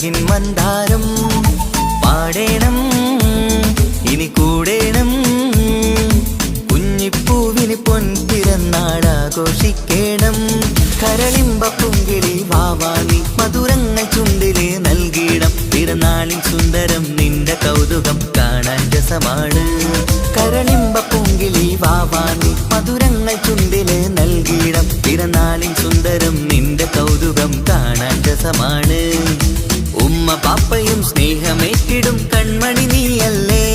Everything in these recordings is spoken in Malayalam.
അഴകിൻ മന്ദാരം പാടേണം ഇനി കൂടേണം കുഞ്ഞിപ്പൂവിന് പൊൻപിറന്നാളാഘോഷിക്കണം കരളിമ്പ പുങ്കിളി വാവാനി മധുരങ്ങൾ ചുണ്ടില് നൽകിയിടം പിറന്നാളിൻ സുന്ദരം നിന്റെ കൗതുകം കാണാൻ രസമാണ് കരളിമ്പ പുങ്കിളി വാവാനി മധുരങ്ങൾ ചുണ്ടില് നൽകിയിടം പിറന്നാളിൻ സുന്ദരം നിന്റെ കൗതുകം കാണാൻ രസമാണ് ഉമ്മ പാപ്പയും സ്നേഹമേറ്റിടും കൺമണി നീയല്ലേ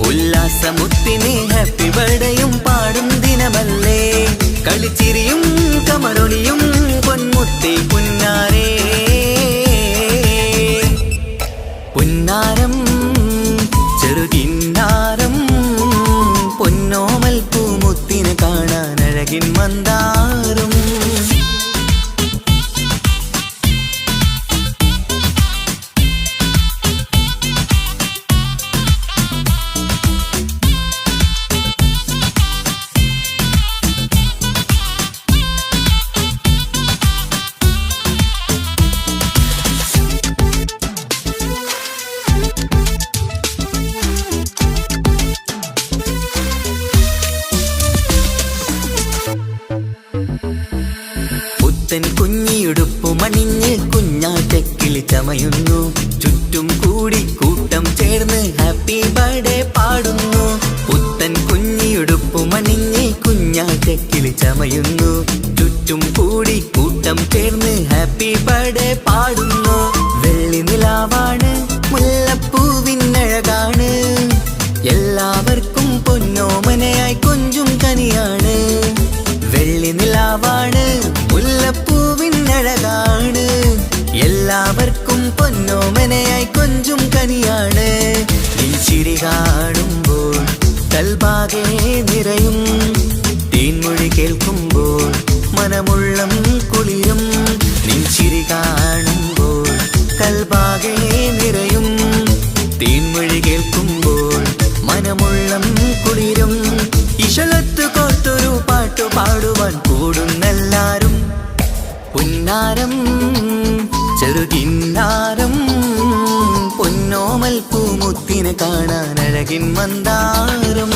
ഉല്ലാസമുത്തിനെ ഹാപ്പി ബർത്ത്ഡേയും പാടും ദിനമല്ലേ കളിച്ചിരിയും കമറൊളിയും പൊന്മുത്തി പുന്നാരേ പുന്നാരം ചെറുകിന്നാരം പൊന്നോമൽ പൂമുത്തിനെ കാണാൻ അഴകിൻ മന്ദാരം കുഞ്ഞിയുടുപ്പുമണിഞ്ഞ് കുഞ്ഞാറ്റക്കിളി ചമയുന്നു ചുറ്റും കൂടി കൂട്ടം ചേർന്ന് ഹാപ്പി ബർത്ത്ഡേ പാടുന്നു പുത്തൻ കുഞ്ഞിയുടുപ്പുമണിഞ്ഞ് കുഞ്ഞാറ്റക്കിളി ചമയുന്നു ചുറ്റും കൂടി കൂട്ടം ചേർന്ന് ഹാപ്പി ബർത്ത്ഡേ പാടുന്നു വെള്ളി നിലാവാണ് മുല്ലപ്പൂവിനഴകാണ് എല്ലാവർക്കും പൊന്നോമനയായി കൊഞ്ചും കനിയാണ് വെള്ളി നിലാവാണ് മുല്ലപ്പൂവിനഴകാണ് എല്ലാവർക്കും പൊന്നോമനയായി കൊഞ്ചും കനിയാണ് നീ ചിരി കാണുമ്പോൾ കൽബാകെ നിറയും തേൻമൊഴി കേൾക്കുമ്പോൾ മനമുള്ളം കുളിരും നീ ചിരി കാണുമ്പോൾ കൽബാകെ നിറയും തേൻമൊഴി കേൾക്കുമ്പോൾ മനമുള്ളം കുളിരും ഇശലത്ത് കോർത്തൊരു പാട്ടു പാടുവാൻ കൂടുന്നെല്ലാരും പുന്നാരം ചെറുകിന്നാരം പൊന്നോമൽ പൂമുത്തിനെ കാണാൻ അഴകിൻ മന്ദാരം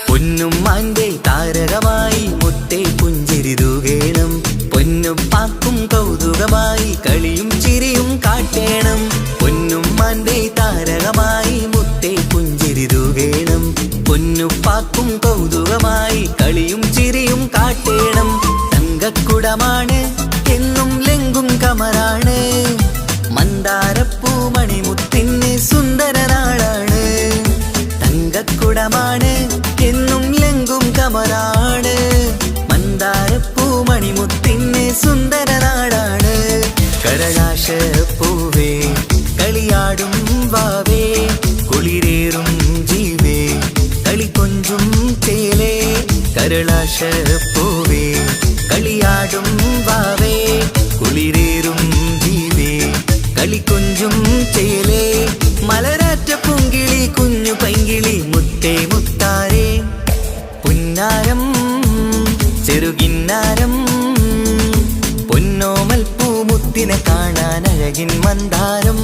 പൊന്നുമ്മാന്റെ താരകമായി മുത്തേ പുഞ്ചിരി തൂകേണം പൊന്നുപ്പാക്കും കൗതുകമായി കളിയും ചിരിയും കാട്ടേണം പൊന്നുമ്മാന്റെ താരകമായി മുത്തേ പുഞ്ചിരി തൂകേണം പൊന്നുപ്പാക്കും കൗതുകമായി കളിയും ചിരിയും കാട്ടേണം തങ്കക്കുടമാണ് എന്നും ലെങ്കും കമറാണ് മന്ദാരപ്പൂമണിമുത്തിന് സുന്ദരനാളാണ് തങ്കക്കുടമാണ് എന്നും ലെങ്കും കമറാണ് മന്ദാരപ്പൂമണിമുത്തിന് സുന്ദരനാളാണ് കരളാശപ്പൂവേ കളിയാടും വാവേ കുളിരേറും ജീവേ കളിക്കൊഞ്ചും ചേലേ കരളാശപ്പൂവേ കളിയാടും വാവേ കുളിരേറും ജീവേ കളിക്കൊഞ്ചും ചേലേ മലരാറ്റ പൂങ്കിളി കുഞ്ഞു പൈങ്കിളി മുത്തേ മുത്താരേ പുന്നാരം ചെറുകിന്നാരം പൊന്നോമൽ പൂമുത്തിനെ കാണാൻ അഴകിൻ മന്ദാരം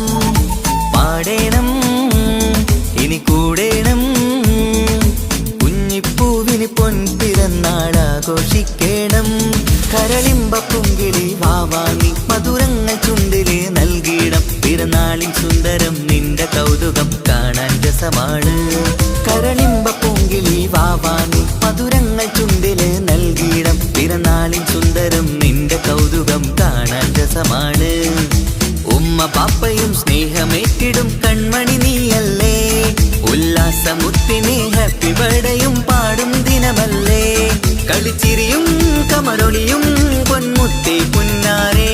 പാടേണം ഇനി കൂടേണം കുഞ്ഞിപ്പൂവിന് പൊൻപിറന്നാളാഘോഷിക്കണം കരളിമ്പ പുങ്കിളി വാവാങ്ങി മധുരങ്ങൾ ചുണ്ടില് നൽകിയിടം പിറന്നാളിൻ സുന്ദരം നിന്റെ കൗതുകം കാണാൻ രസമാണ് കരളിമ്പ പുങ്കിളി വാവാങ്ങി മധുരങ്ങൾ ചുണ്ടില് നൽകിയിടം പിറന്നാളിൻ സുന്ദരം നിന്റെ കൗതുകം കാണാൻ രസമാണ് ഉമ്മ പാപ്പയും സ്നേഹമേറ്റിടും കൺമണി നീയല്ലേ ഉല്ലാസമുത്തിനെ ഹാപ്പി ബർത്ത്ഡേയും പാടും ദിനമല്ലേ കളിച്ചിരിയും കമറൊളിയും പൊന്മുത്തി പുന്നാരേ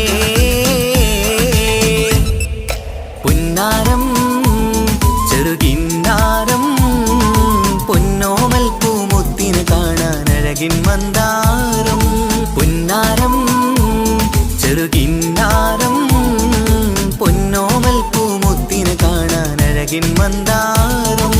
അഴകിൻ മന്ദാരം.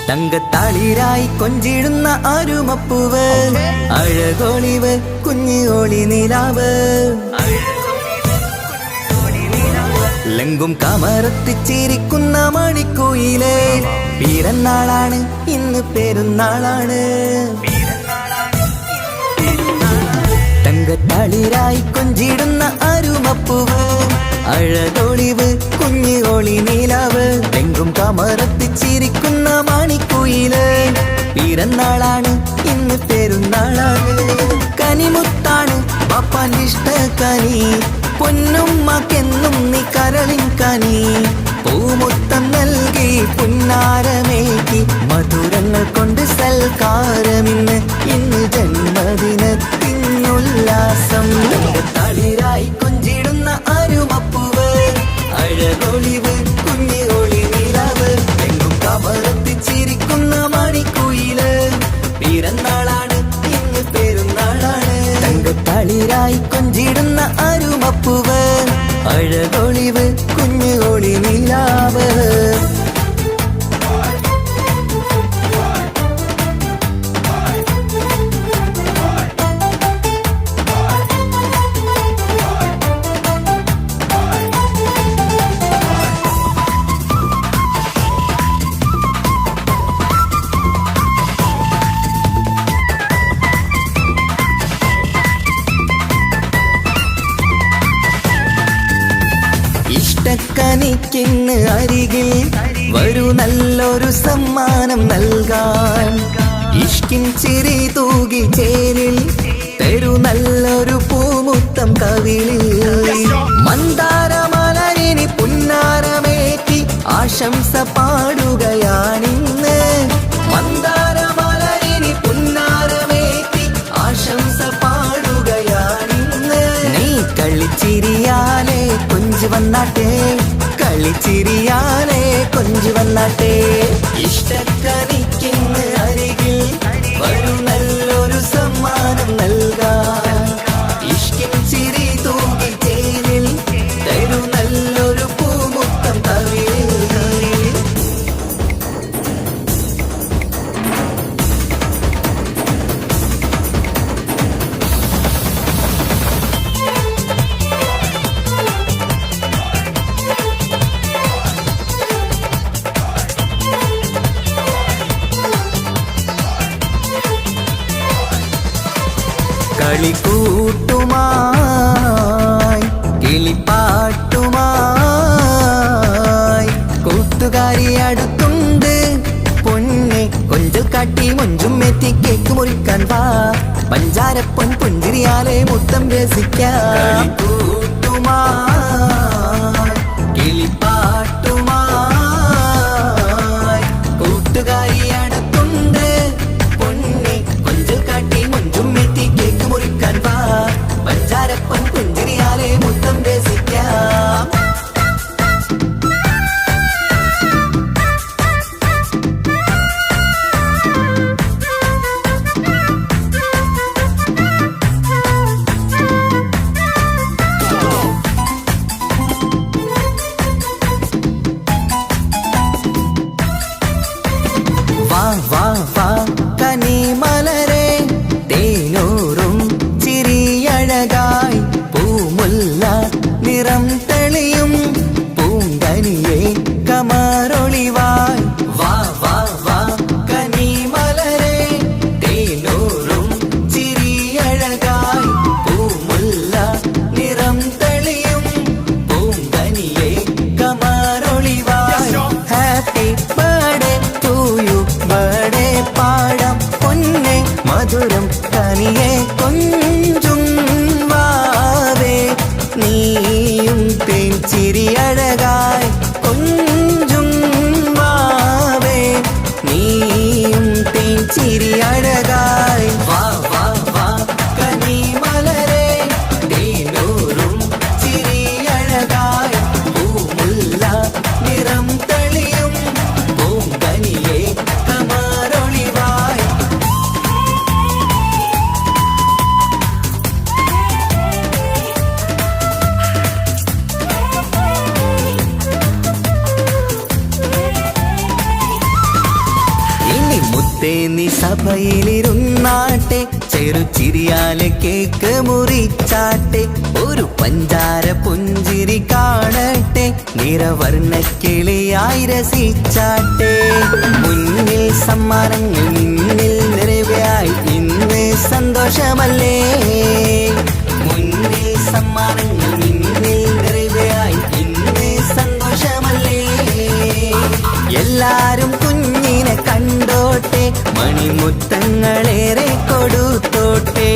തങ്കത്താളിരായി കൊഞ്ചിടുന്ന അരുമപ്പൂവ്, അഴകോളിവ് കുഞ്ഞു ഓളി നിലാവ്. ലങ്കും കമറത്തിച്ചിരിക്കുന്ന മണിക്കുയിലേ, പിറന്നാളാണ് ഇന്ന് പെരുന്നാളാണ്. തങ്കത്താളിരായി കൊഞ്ചിടുന്ന അരുമപ്പൂവ്, അഴകോളിവ് കുഞ്ഞു ഓളി നിലാവ്. ലങ്കും കമറത്തിച്ചിരിക്കുന്ന മണിക്കുയിലേ, പിറന്നാളാണ് ഇന്ന് പെരുന്നാളാണ്. കനിമുത്താണ് പാപ്പാന്റെ ഇഷ്ടക്കനി, പൊന്നുമ്മക്കെന്നും നീ കരളിൻ കനി. പൂമുത്തം നൽകി പുന്നാരമേകി, മധുരങ്ങൾ കൊണ്ട് സൽക്കാരമിന്ന്. ഇന്ന് ജന്മദിനത്തിനുല്ലാസം. തളിരായി കൊഞ്ചിടുന്ന അരുമപ്പൂവ്, അഴകൊളിവ് കുഞ്ഞി ഒളി നിലാവ്. എങ്ങും കവറത്തിച്ചിരിക്കുന്ന മണിക്കുയില്, പിറന്നാളാണ് ഇന്ന് പെരുന്നാളാണ്. തളിരായി കൊഞ്ചിടുന്ന അരുമപ്പൂവ്, അഴകൊളിവ് കുഞ്ഞു ഒളി നിലാവ്. ഇഷ്ടക്കനിക്കിന്ന് അരികിൽ വരൂ, നല്ലൊരു സമ്മാനം നൽകാൻ. ഇഷ്കിൻ ചിരി തൂകി ചേരിൽ തരൂ, നല്ലൊരു പൂമുത്തം കവിളിൽ. മന്ദാരമലരിനി പുന്നാരമേറ്റി ആശംസ പാടുകയാണിന്ന്. മന്ദാരമലരിനി പുന്നാരമേറ്റി ആശംസ പാടുകയാണിന്ന്. നീ കളിച്ചിരിയാലേ കൊഞ്ചു വന്നാട്ടെ, കളിച്ചിരിയാലേ കൊഞ്ചു വന്നാട്ടെ. ഇഷ്ടക്കനിക്കിന്ന് അരികിൽ വരൂ, നല്ലൊരു സമ്മാനം നൽകാൻ. ഇഷ്കിൻ ചിരി തൂകി ചേരിൽ തരൂ, നല്ലൊരു പൂമുത്തം കവിളിൽ. കളിക്കൂട്ടുമായി കിളിപ്പാട്ടുമായി കൂട്ടുകാരി അടുത്തുണ്ട്. പൊന്നെ കൊഞ്ചൽ കാട്ടി മൊഞ്ചും എത്തി കേക്ക് മുറിക്കാൻ വാ. പഞ്ചാരപ്പൊൻ പുഞ്ചിരിയാലെ മുത്തം രസിക്കാം. കളിക്കൂട്ടുമായി കിളിപ്പാട്ടുമായി കൂട്ടുകാരി അടുത്തുണ്ട്. പൊന്നെ കൊഞ്ചൽ കാട്ടി മൊഞ്ചും എത്തി കേക്ക് മുറിക്കാൻ വാ. പഞ്ചാരപ്പൊൻ പുഞ്ചിരിയാലെ മുത്തം രസിക്കാം. മധുരം കനിയെ കൊഞ്ചും വാവേ നീയും തേൻചിരി അഴകായി കൊഞ്ചും വാവേ നീയും തേൻചിരി അഴകായി വാ വാ വാ കനി മലരെ തേനൂറും ചിരി അഴകായി പൂമുല്ല നിറം തെളിയും പൂങ്കനിയെ കമാരൊളിവായി നീ സഭയിലിരുന്നാട്ടെ ചെറുചിരിയാലെ കേക്ക് മുറിച്ചാട്ടെ ഒരു പഞ്ചാര പുഞ്ചിരി കാണട്ടെ നിറവർണ്ണ കിളിയായി രസിച്ചാട്ടെ മുന്നിൽ സമ്മാനങ്ങൾ നിന്നിൽ നിറവായി ഇന്ന് സന്തോഷമല്ലേ മുന്നിൽ സമ്മാനങ്ങൾ നിന്നിൽ നിറവായി ഇന്ന് സന്തോഷമല്ലേ എല്ലാരും കുഞ്ഞിനെ കണ്ടോട്ടെ മണിമുത്തങ്ങളേറെ കൊടുത്തോട്ടെ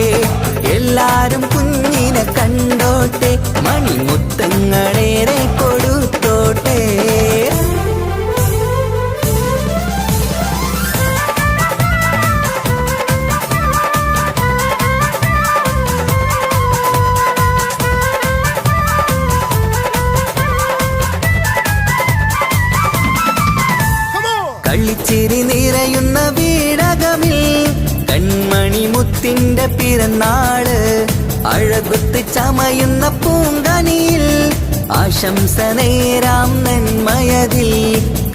എല്ലാരും കുഞ്ഞിനെ കണ്ടോട്ടെ മണിമുത്തങ്ങളേറെ കൊടുത്തോട്ടെ കളിച്ചിരി നിറയുന്ന വീടകമിൽ കൺമണി മുത്തിന്റെ പിറന്നാള് അഴകുത്ത് ചമയുന്ന പൂങ്കനിയിൽ ആശംസ നേരാം നന്മയതിൽ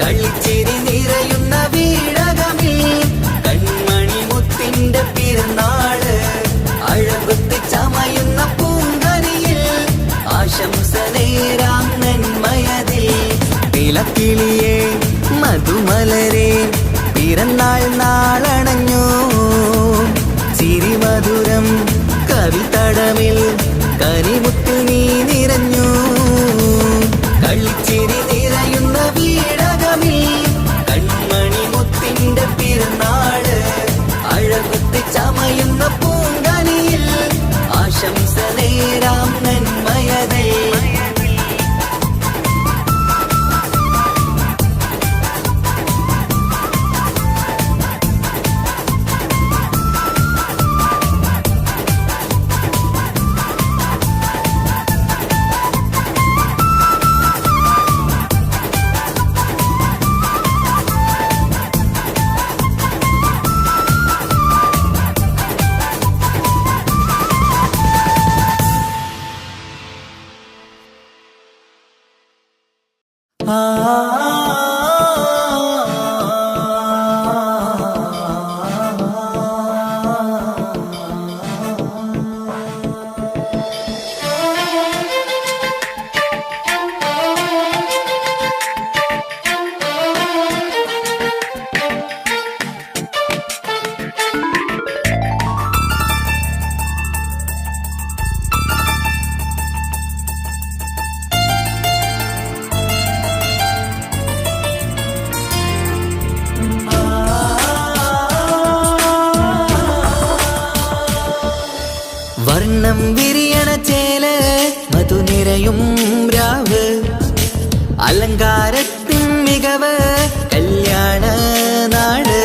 കളിച്ചിരി നിറയുന്ന വീടകമിൽ കൺമണി മുത്തിന്റെ പിറന്നാള് അഴകുത്ത് ചമയുന്ന പൂങ്കനിയിൽ ആശംസ നേരാം നന്മയതിൽ നിലക്കിളിയേ മധുമലരെ പിറന്നാൾ നാളണഞ്ഞു ചിരിമധുരം കവിതടമിൽ കനിമുത്തിൽ നീ നിറഞ്ഞു കളിച്ചിരി നിറയുന്ന വീടകമിൽ കൺമണി മുത്തിന്റെ പിറന്നാള് അഴകുത്ത് ചമയുന്ന പൂങ്കനിയിൽ ആശംസ നേരാം നന്മയതേ വർണ്ണം വിരിയണ ചേല മധുനിരയും രാവ് അലങ്കാരത്തിൻ മികവ് കല്യാണ നാട്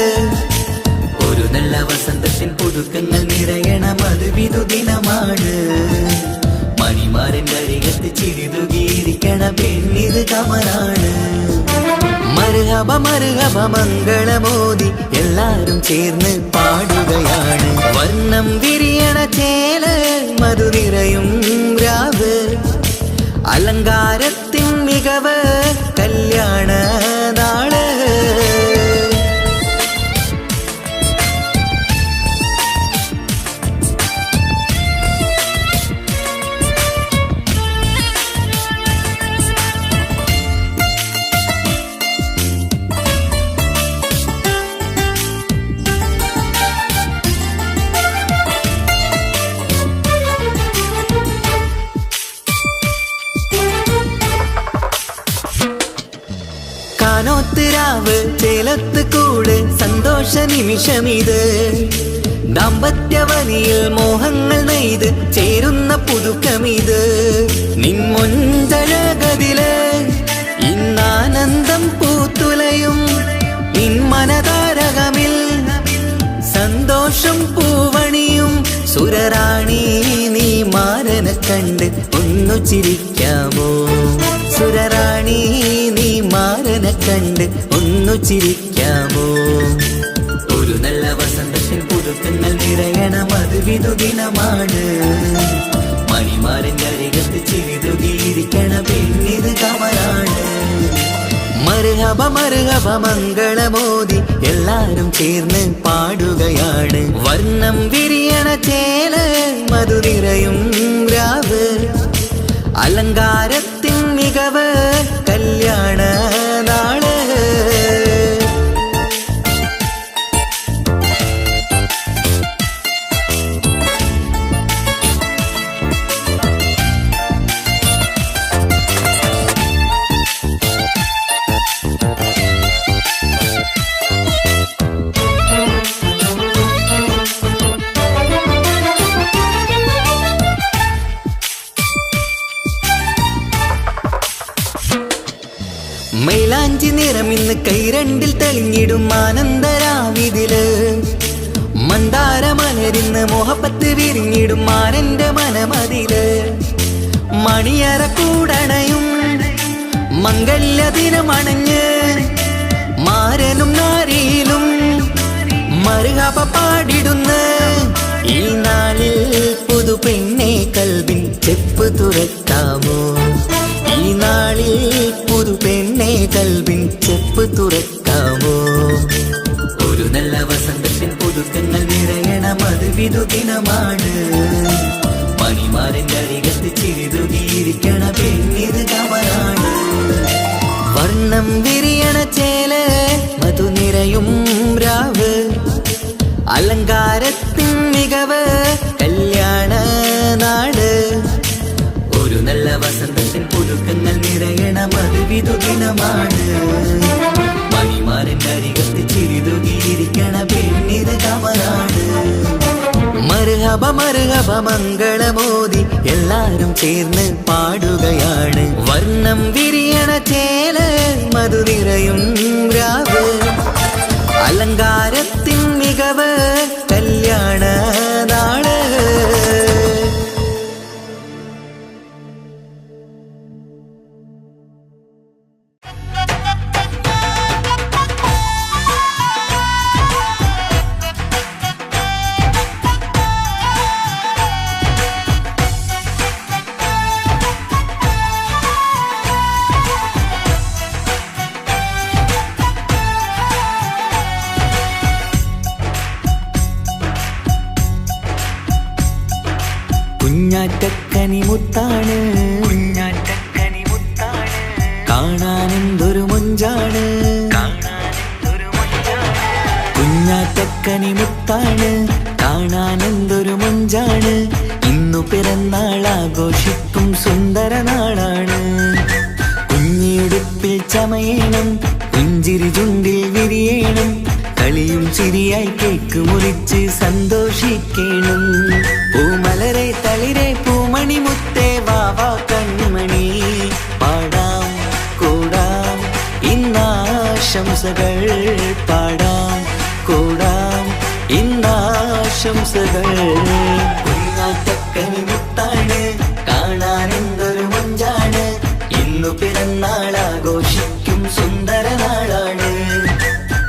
ഒരു നല്ല വസന്തത്തിൻ പുതുക്കങ്ങൾ നിറയണ മധുവിധു ദിനമാണ് മണിമാരൻ അരികത്ത് ചിരിതുകീരിക്കണ പെണ്ണിത് കമലാണ് മർഹബ മർഹബ മംഗളമോദി എല്ലാരും ചേർന്ന് പാടുകയാണ് വർണ്ണം വിരിയണ ചേല മധുനിരയും രാവ് അലങ്കാരത്തിൻ മികവ് കല്യാണ നാള് കാനോത്ത് രാവ് ചേലത്ത് കൂട് സന്തോഷ നിമിഷമിത് നാം ദാമ്പത്യവനിയിൽ മോഹങ്ങൾ നെയ്ത് ചേരുന്ന പുതുക്കമിത് നിൻമൊഞ്ചഴകതില് ഇന്നാനന്ദം പൂത്തുലയും നിൻ മനതാരകമിൽ സന്തോഷം പൂവണിയും സുരറാണി നീ മാരനെ കണ്ട് ഒന്നു ചിരിക്കാമോ സുരറാണി നീ മാരനെ കണ്ട് ഒന്നു ചിരിക്കാമോ ഒരു നല്ല വസന്തത്തിൽ പുതുക്കങ്ങൾ നിറയണം അത് വിധുദിനമാണ് മണിമാരന്റെ അരികത്ത് ചിരിതുകിയിരിക്കണ പെണ്ണിത് കമലാണ് മർഹബ മർഹബ മംഗളമോദി എല്ലാരും ചേർന്ന് പാടുകയാണ് വർണ്ണം വിരിയണ ചേല മധു നിറയും രാവ് അലങ്കാരത്തിൻ മികവ് കല്യാണ നാള് മൈലാഞ്ചി നിറം ഇന്ന് കൈരണ്ടിൽ തെളിഞ്ഞിടും ആനന്ദരാവിതില് മന്ദാര മലരിന്ന് മോഹപ്പത്ത് വിരിഞ്ഞിടും മാരന്റെ മനമതില് മണിയറ കൂടണയും മംഗല്യ ദിനമണഞ്ഞ് മാരനും നാരിയിലും മർഹബ പാടിടുന്ന ഈ നാളിൽ പുതു പെണ്ണെ കൽവിൻ ചെപ്പ് തുറക്കാമോ ഈ നാളിൽ പുതു പെണ്ണെ കൽവിൻ ചെപ്പ് തുറക്കാമോ ഒരു നല്ല വസന്തത്തിൽ പുതുക്കങ്ങൾ നിറയണം അത് വിധുദിനമാണ് മണിമാരന്റെ അരികത്ത് ചിരിതുകിയിരിക്കണ പെണ്ണിത് കമലാണ് വർണ്ണം വിരിയണ ചേല മധു നിറയും രാവ് അലങ്കാരത്തിൻ മികവ് കല്യാണ നാട് ഒരു നല്ല വസന്തത്തിൽ പുതുക്കങ്ങൾ നിറയണം അത് വിധുദിനമാണ് മണിമാരന്റെ അരികത്ത് ചിരിതുകിയിരിക്കണ പെണ്ണിത് കമലാണ് മർഹബ മർഹബ മംഗളമോദി എല്ലാരും ചേർന്ന് പാടുകയാണ് വർണ്ണം വിരിയണ ചേല മധു നിറയും രാവ് അലങ്കാരത്തിൻ മികവ് കല്യാണ നാള് കുഞ്ഞാറ്റക്കനി മുത്താണ് കാണാനെന്തൊരു മൊഞ്ചാണ് കുഞ്ഞാറ്റക്കനി മുത്താണ് കാണാനെന്തൊരു മൊഞ്ചാണ് ഇന്നു പിറന്നാൾ ആഘോഷിക്കും സുന്ദര നാളാണ് കുഞ്ഞിയുടുപ്പിൽ ചമയണം പുഞ്ചിരി ചുണ്ടിൽ വിരിയണം കളിയും ചിരിയായി കേക്ക് മുറിച്ച് സന്തോഷിക്കണം പൂമലരെ തളിരെ പൂമണി മുത്തേ വാവാ കൺമണി പാടാം കൂടാം ഇന്നാശംസകൾ പാടാം കൂടാം ഇന്നാശംസകൾ കുഞ്ഞാറ്റക്കനി മുത്താണ് കാണാനെന്തൊരു മൊഞ്ചാണ് ഇന്നു പിറന്നാൾ ആഘോഷിക്കും സുന്ദര നാളാണ്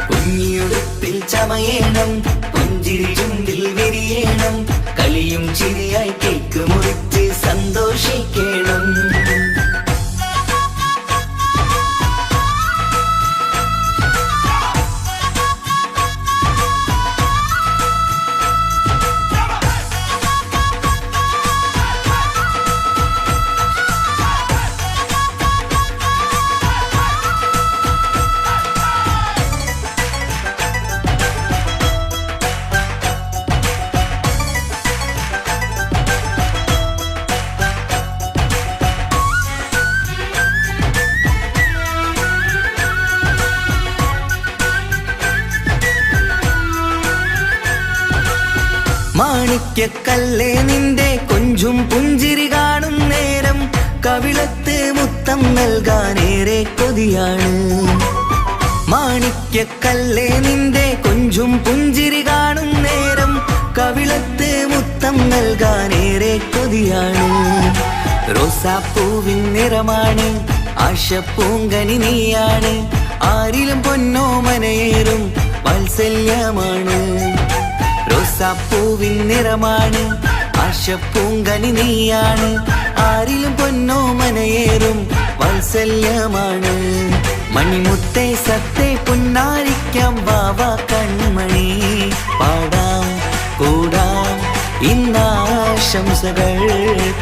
കുഞ്ഞിയുടുപ്പിൽ ചമയണം പുഞ്ചിരി ചുണ്ടിൽ വിരിയണം കളിയും ചിരിയായി കേക്ക് മുറിച്ച് സന്തോഷിക്കണം മാണിക്യക്കല്ലേ നിന്റെ കൊഞ്ചും പുഞ്ചിരി കാണും നേരം കവിളത്ത് മുത്തം നൽകാനേറെ കൊതിയാണ്. മാണിക്യക്കല്ലേ നിന്റെ കൊഞ്ചും പുഞ്ചിരി കാണും നേരം കവിളത്ത് മുത്തം നൽകാനേറെ കൊതിയാണ്. റോസാപ്പൂവിൻ നിറമാണ് ആശപ്പൂങ്കനി നീയാണ്. ആരിലും പൊന്നോമനയേറും വാത്സല്യമാണ്. റോസാപ്പൂവിൻ നിറമാണ് ആശപ്പൂങ്കനി നീയാണ്. ആരിലും പൊന്നോമനയേറും വാത്സല്യമാണ്. മണിമുത്തേ സത്തേ പുന്നാരിക്കാം വാവ കൺമണി. പാടാം കൂടാം ഇന്നാശംസകൾ.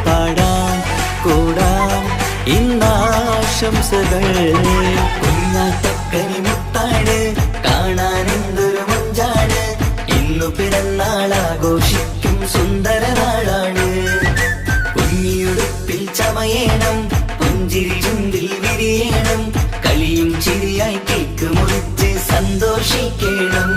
പാടാം കൂടാം ഇന്നാശംസകൾ. കുഞ്ഞാത്തക്കനി മുത്താണ് കാണാനെന്തൊരു മഞ്ചാണ്. ഇന്നു പിറന്നാളാഘോഷിക്കും സുന്ദര നാളാണ്. കുഞ്ഞിയുടുപ്പിൽ ചമയേണം പുഞ്ചിരി ചുണ്ടിൽ വിരിയണം. കളിയും ചിരിയായി കേക്ക് മുറിച്ച് സന്തോഷിക്കണം.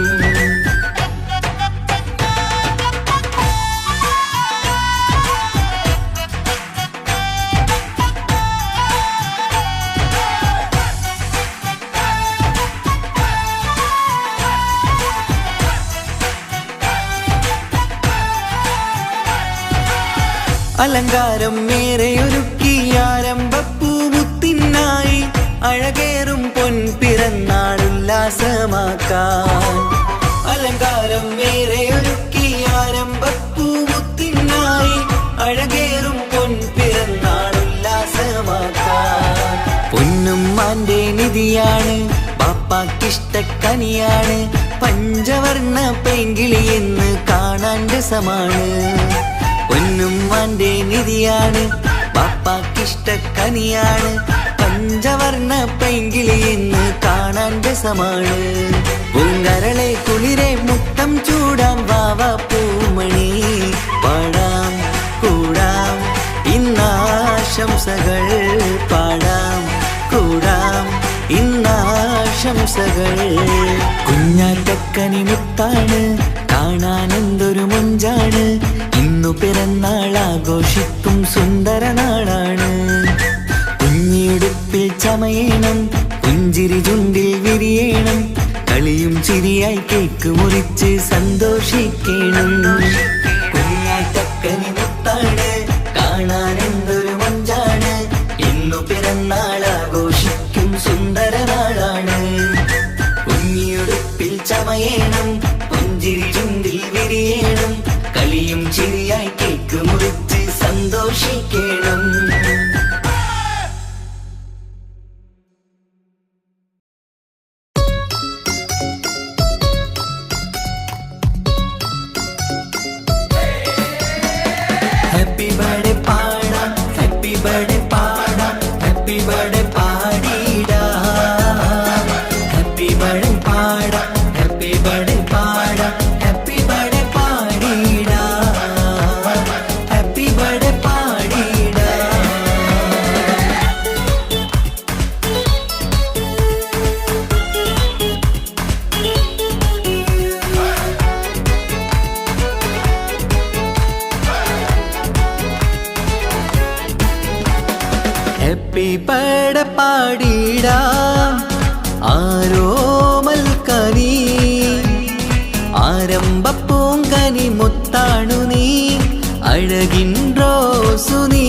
അലങ്കാരം മേരെയൊരുക്കി ആരംഭപ്പൂമുത്തിനായി അഴകേറും പൊൻപിറന്നാളുല്ലാസമാക്കാൻ. അലങ്കാരം മേരെയൊരുക്കി ആരംഭപ്പൂമുത്തിനായി അഴകേറും പൊൻപിറന്നാളുല്ലാസമാക്കാൻ. പൊന്നുമ്മാന്റെ നിധിയാണ് പാപ്പാക്കിഷ്ടക്കനിയാണ്. പഞ്ചവർണ്ണ പെങ്കിളി എന്ന് കാണാൻ രസമാണ്. പൊന്നുമ്മാന്റെ നിധിയാണ് പാപ്പാക്കിഷ്ടക്കനിയാണ്. പഞ്ചവർണ്ണ പെങ്കിളി എന്ന് കാണാൻ രസമാണ്. പൂങ്കരളെ കുളിരെ മുത്തം ചൂടാം വാവ പൂമണി. പാടാം കൂടാം ഇന്നാശംസകൾ. പാടാം കൂടാം ഇന്നാശംസകൾ. കുഞ്ഞാറ്റക്കനി മുത്താണ് കാണാനെന്തൊരു മൊഞ്ചാണ്. ഇന്നു പിറന്നാളാഘോഷിക്കും സുന്ദര നാളാണ്. കുഞ്ഞിടുപ്പിൽ ചമയേണം പുഞ്ചിരി ചുണ്ടിൽ വിരിയണം. കളിയും ചിരിയായി കേക്ക് മുറിച്ച് സന്തോഷിക്കണം. കുഞ്ഞാറ്റക്കനി മുത്താണ് കാണാനെന്തൊരു മഞ്ചാണ്. ഇന്നു പിറന്നാളാഘോഷിക്കും സുന്ദര നാളാണ്. കുഞ്ഞിയുടുപ്പിൽ ചമയേണം പുഞ്ചിരി ചുണ്ടിൽ വിരിയണം. കളിയും ചിരിയായി കേക്ക് മുറിച്ച് സന്തോഷിക്കണം. ഹാപ്പി ബർത്ത്ഡേ പാടാം ഹാപ്പി ബർത്ത്ഡേ പാടാം ഹാപ്പി ബർത്ത്ഡേ പാടിടാം. ഹാപ്പി ബർത്ത്ഡേ പാടാം ഹാപ്പി ബർത്ത്ഡേ പാടാം ഹാപ്പി ബർത്ത്ഡേ പാടിടാം. ഹാപ്പി ബർത്ത്ഡേ പാടിടാം. ഹാപ്പി ബർത്ത്ഡേ പാടിടാം ആരോമൽക്കനി. ആരംഭപ്പൂങ്കനി മുത്താണു നീ അഴകിൻ റോസു നീ.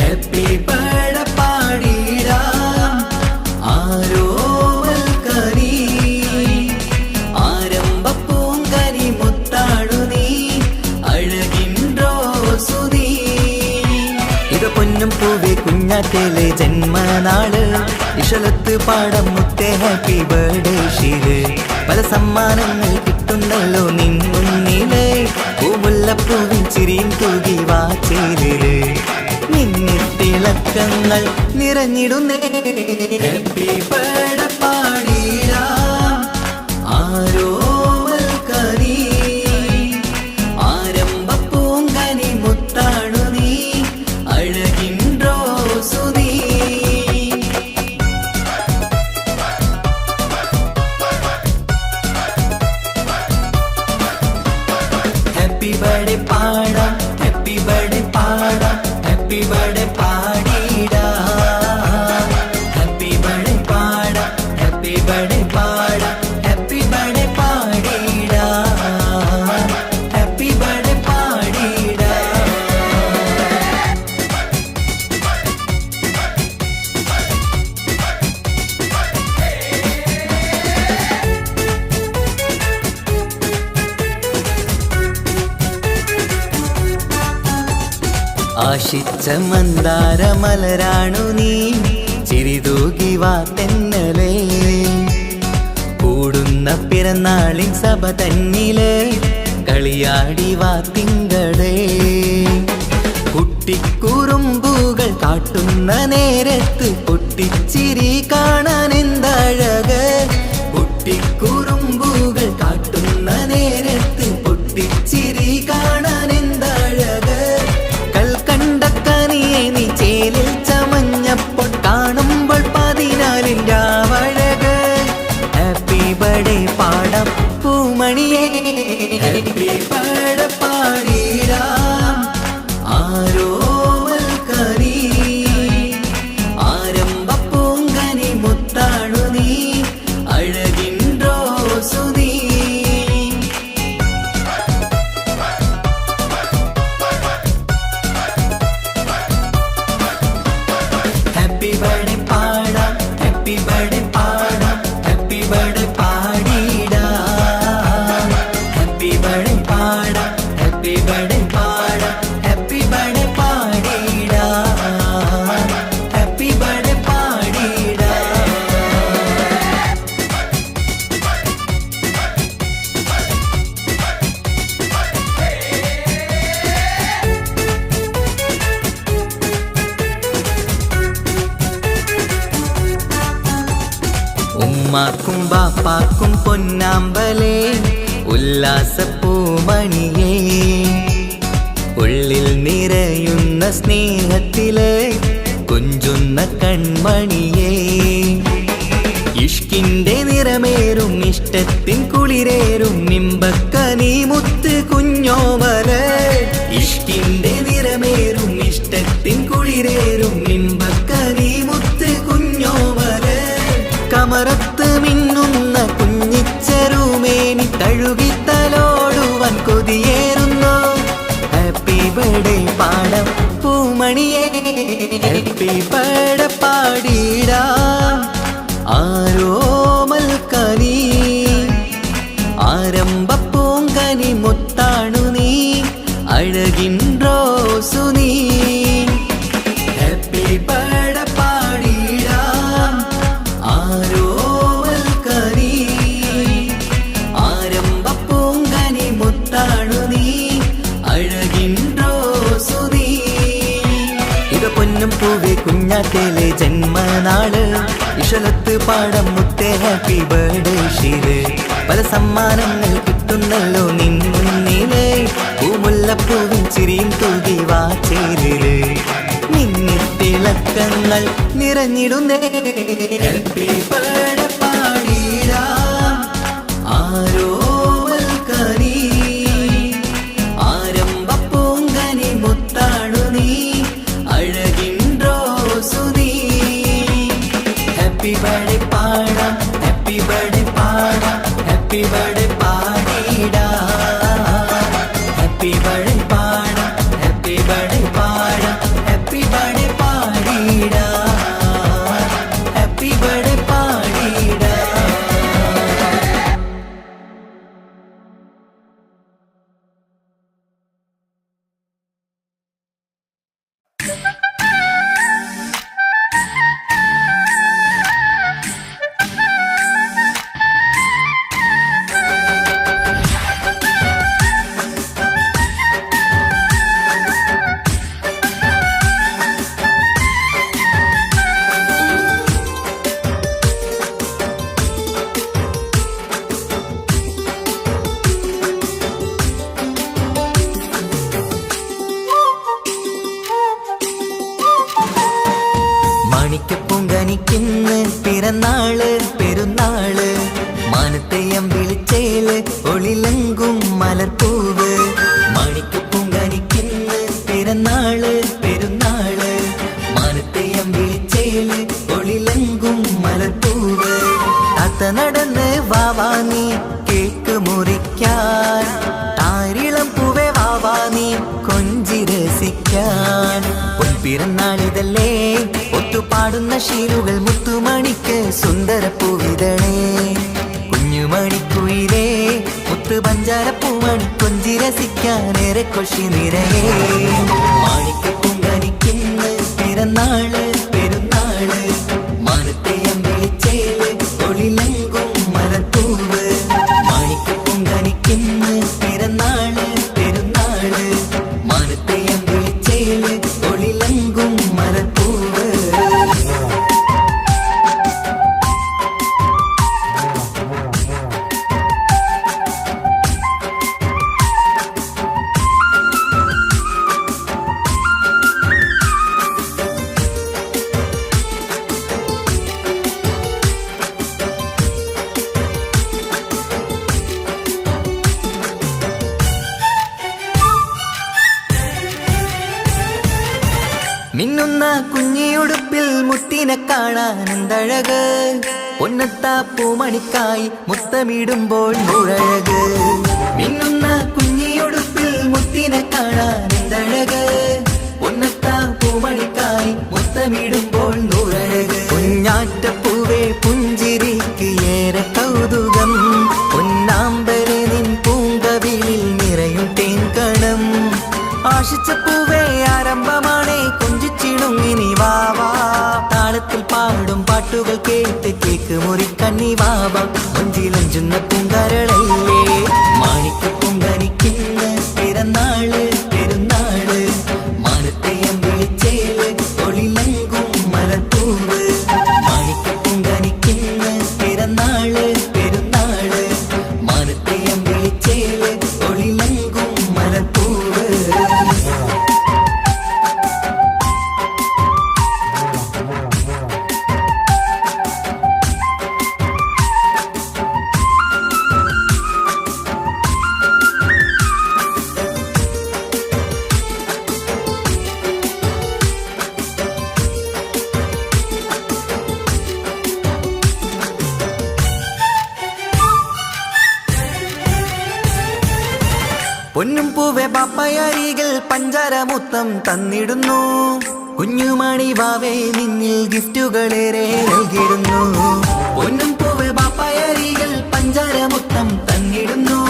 ഹാപ്പി ബർത്ത്ഡേ പാടിടാം ആരോമൽക്കനി. ആരംഭപ്പൂങ്കനി മുത്താണു നീ അഴകിൻ റോസു നീ. ഇത് പൊന്നും പൂവേ കുഞ്ഞാറ്റേലെ ജന്മനാള്. ഇശലത്ത് പാടം മുത്തേ ഹാപ്പി ബർത്ത്ഡേ ഷീല്. പല സമ്മാനങ്ങൾ കിട്ടുന്നല്ലോ നിൻ മുന്നില്. പൂമുല്ലപ്പൂവിൻ ചിരിയും തൂകി വാച്ചേരില്. മിന്നിത്തിളക്കങ്ങൾ നിറഞ്ഞിടുന്നേ. ഹാപ്പി ബർത്ത്ഡേ പാടിടാം ആരോമൽക്കനി. ആരംഭപ്പൂങ്കനി മുത്താണു നീ അഴകിൻ റോസു നീ. ബർത്ത്ഡേ പാടാം, ഹാപ്പി ബർത്ത്ഡേ പാടാം, ഹാപ്പി ബർത്ത്ഡേ പാടിടാം. ഹാപ്പി ബർത്ത്ഡേ പാടാം, ഹാപ്പി ബർത്ത്ഡേ പാടാം, ഹാപ്പി ബർത്ത്ഡേ പാടിടാം, ഹാപ്പി ബർത്ത്ഡേ പാടിടാം. ആശിച്ച മന്ദാരമലരാണു നീ, ചിരിതൂകി വാ തെന്നലേ. കൂടുന്ന പിറന്നാളിൻ സഭ തന്നില് കളിയാടി വാ തിങ്കളേ. കുട്ടിക്കുറുമ്പുകൾ കാട്ടുന്ന നേരത്ത് പൊട്ടിച്ചിരി കാണാൻ എന്തഴക്. കുട്ടിക്കുറുമ്പുകൾ കാട്ടുന്ന നേരത്ത് പൊട്ടിച്ചിരി കാണാൻ എന്തഴക്. കൽക്കണ്ടക്കനിയെ നീ ചേലിൽ ചമഞ്ഞപ്പോൾ കാണുമ്പോൾ 14 രാവഴക്. ഹാപ്പി ബർത്ത്ഡേ പാടാം പൂമണിയേ, ഹാപ്പി ബർത്ത്ഡേ പാടിടാം. ആരോമൽക്കനി ആരംഭ പൂങ്കനി മുത്താണു നീ, അഴകിൻ റോസു നീ. ഹാപ്പി ബർത്ത്ഡേ പാടാം, ഹാപ്പി ബർത്ത്ഡേ പാടാം, ഹാപ്പി ബർത്ത്ഡേ പാടിടാം. ഹാപ്പി ബർത്ത്ഡേ പാടാം, ഹാപ്പി ബർത്ത്ഡേ പാടാം, ഹാപ്പി ബർത്ത്ഡേ പാടിടാം, ഹാപ്പി ബർത്ത്ഡേ പാടിടാം. ഉമ്മാക്കും ബാപ്പാക്കും പൊന്നാമ്പലേ, ഉല്ലാസപ്പൂമണിയേ. ഉള്ളിൽ നിറയുന്ന സ്നേഹത്തില് കൊഞ്ചുന്ന കൺമണിയേ. ഇഷ്കിന്റെ നിറമേറും ഇഷ്ടത്തിൻ കുളിരേറും നിമ്പക്കനി മുത്ത് കുഞ്ഞോമല്. ഇഷ്കിന്റെ നിറമേറും ഇഷ്ടത്തിൻ കുളിരേറും നിമ്പക്കനി മുത്ത് കുഞ്ഞോമല്. കമറത്ത് മിന്നുന്ന കുഞ്ഞിച്ചെറുമേനി തഴുകിത്തലോടുവാൻ കൊതിയേറുന്നു. ഹാപ്പി ബർത്ത്ഡേ പാടാം പൂമണിയേ, ഹാപ്പി ബർത്ത്ഡേ പാടിടാം. ആരോമൽക്കനി ആരംഭ പൂങ്കനി മുത്താണു നീ, അഴകിൻ റോസു നീ. ഹാപ്പി ബർത്ത്ഡേ പാടിടാം. ആരോമൽക്കനി ആരംഭ പൂങ്കനി മുത്താണു നീ, അഴകിൻ റോസു നീ. ഇത് പൊന്നും പൂവേ കുഞ്ഞാറ്റേലെ ജന്മനാള്, ഇഷലത്ത് പാടം മുത്തേ ഹാപ്പി ബർത്ത്ഡേ ഷീല്. പല സമ്മാനങ്ങൾ കിട്ടുന്നല്ലോ നിൻ മുന്നില്, പൂമുല്ലപ്പൂവിൻ ചിരിയും തൂകി വാച്ചേരില്. മിന്നിത്തിളക്കങ്ങൾ നിറഞ്ഞിടുന്നേ, ഹാപ്പി ബർത്ത്ഡേ പാടിടാം. ആരോമൽക്കനി ആരംഭ പൂങ്കനി മുത്താണു നീ, അഴകിൻ റോസു നീ. ഹാപ്പി ബർത്ത്ഡേ പാടാം, ഹാപ്പി ബർത്ത്ഡേ പാടാം, ഹാപ്പി ബർത്ത്ഡേ പാടിടാം. ഹാപ്പി ബർത്ത്ഡേ പാടാം, ഹാപ്പി ബർത്ത്ഡേ പാടാം, ഹാപ്പി ബർത്ത്ഡേ പാടിടാം, ഹാപ്പി ബർത്ത്ഡേ പാടിടാം. രസിക്കാൻ. പൊൻപിറന്നാളിതല്ലേ ഒത്തുപാടുന്ന ശീലുകൾ മുത്തുമണിക്ക് സുന്ദരപ്പൂവിതളേ. കുഞ്ഞുമണിക്കുയിലേ മുത്തു പഞ്ചാരപ്പൂമണി കൊഞ്ചി രസിക്കാനേറെ കൊഷി നിറയേ. മാണിക്കപ്പൂങ്കനിക്കിന്ന് പിറന്നാള് പെരുന്നാള് മാനത്തെ അമ്പിളിച്ചേല് തൊഴിലെങ്കും മരത്തൂവ്. മാണിക്കപ്പൂങ്കനിക്കിന്ന് പിറന്നാള് പെരുന്നാള് മാനത്തെ അമ്പിളിച്ചേല് തൊഴിലെങ്കും മരത്തൂവ്. മിന്നുന്ന കുഞ്ഞിയുടുപ്പിൽ മുത്തിനെ കാണാൻ എന്തഴക്. പൊന്നത്താ പൂമണിക്കായി മുത്തമിടുമ്പോൾ നൂറഴക്. മിന്നുന്ന കുഞ്ഞിയുടുപ്പിൽ മുത്തിനെ കാണാൻ എന്തഴക്. പൊന്നത്താ പൂമണിക്കായി മുത്തമിടുമ്പോൾ നൂറഴക്. കുഞ്ഞാറ്റപ്പൂവേ പുഞ്ചിരിക്ക് ഏറെ കൗതുകം. പൊന്നാമ്പരെ നിൻ പൂങ്കവിളിൽ നിറയും തേൻകണം. ആശിച്ച പൂവേ ആരംഭമാണേ കൊഞ്ചിച്ചിടുങ്ങിനി വാവാ. താളത്തിൽ പാടും പാട്ടുകൾ കേട്ട് കേക്ക് മുറിക്കണ്ണി വാവാ. കൊഞ്ചിലഞ്ചുന്ന പൂങ്കരളല്ലേ മാണിക്കപ്പൂങ്കനിക്കിന്ന് പിറന്നാള് പെരുന്നാള് മാനത്തെ അമ്പിളിച്ചേല് തൊഴിലെങ്കും മലപ്പൂവ്. മാണിക്കപ്പൂങ്കനിക്കിന്ന് പിറന്നാള് പെരുന്നാള് മാനത്തെ അമ്പിളിച്ചേല് തൊഴിലെങ്കും മലപ്പൂവ്. പൊന്നും പൂവെ പാപ്പയരികൾ പഞ്ചാരമുത്തം തന്നിടുന്നു. കുഞ്ഞുമണി വാവേ നിന്നിൽ ഗിഫ്റ്റുകളേറെ നൽകിടുന്നു. പൊന്നും പൂവെ പാപ്പയരികൾ പഞ്ചാരമുത്തം തന്നിടുന്നു.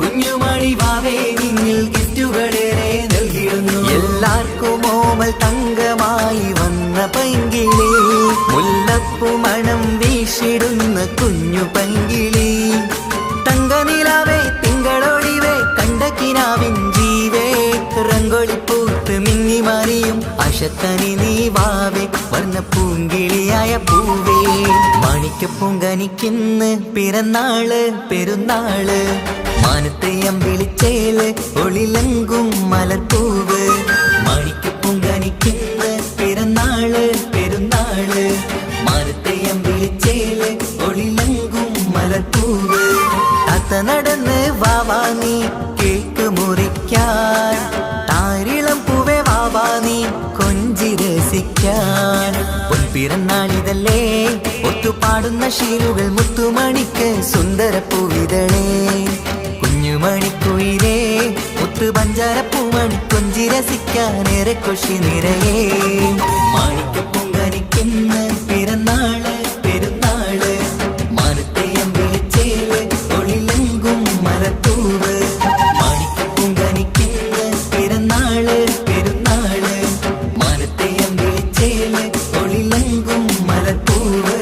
കുഞ്ഞുമണി വാവേ നിന്നിൽ ഗിഫ്റ്റുകളേറെ നൽകിടുന്നു. എല്ലാവർക്കും ഓമൽ തങ്കമായി വന്ന പൈങ്കിളി മുല്ലപ്പൂ മണം വീശിടുന്ന കുഞ്ഞു പൈങ്കിളി. തങ്കനിലാവേ തിങ്കളൊളിവേ കണ്ടക്കിനാവിൻ ജീവേ. റംഗോളിപ്പൂത്ത് മിന്നി മാറിയും അശത്തനി നീ വാവേ വർണ്ണ പൂങ്കിളിയായ പൂവേ. മാണിക്കപ്പൂങ്കനിക്കിന്ന് പിറന്നാള് പെരുന്നാള് മാനത്തെ അമ്പിളിച്ചേല് ഒളിലെങ്കും മലർപ്പൂവ്. മാണിക്കപ്പൂങ്കനിക്കിന്ന് പിറന്നാള് പെരുന്നാള് മാനത്തെ അമ്പിളിച്ചേല് ഒളിലെങ്കും മലർപ്പൂവ്. താത്ത നടന്ന് വാവാ നീ കേക്ക് മുറിക്കാൻ. താരിളം പൂവേ വാവാ നീ കൊഞ്ചി രസിക്കാൻ. പൊൻപിറന്നാളിതല്ലേ ഒത്തുപാടുന്ന ശീലുകൾ മുത്തുമണിക്ക് സുന്ദരപ്പൂവിതളേ. കുഞ്ഞുമണിക്കുയിലേ മുത്തു പഞ്ചാരപ്പൂമണി കൊഞ്ചി രസിക്കാനേറെ കൊഷി നിറയേ. മാണിക്കപ്പൂങ്കനിക്കിന്ന് പിറന്നാള് പെരുന്നാള് മാനത്തെ അമ്പിളിച്ചേല് തൊഴിലെങ്കും മലത്തൂവ്. മാണിക്കപ്പൂങ്കനിക്കിന്ന് പിറന്നാള് പെരുന്നാള് മാനത്തെ അമ്പിളിച്ചേല് തൊഴിലെങ്കും മലത്തൂവ്.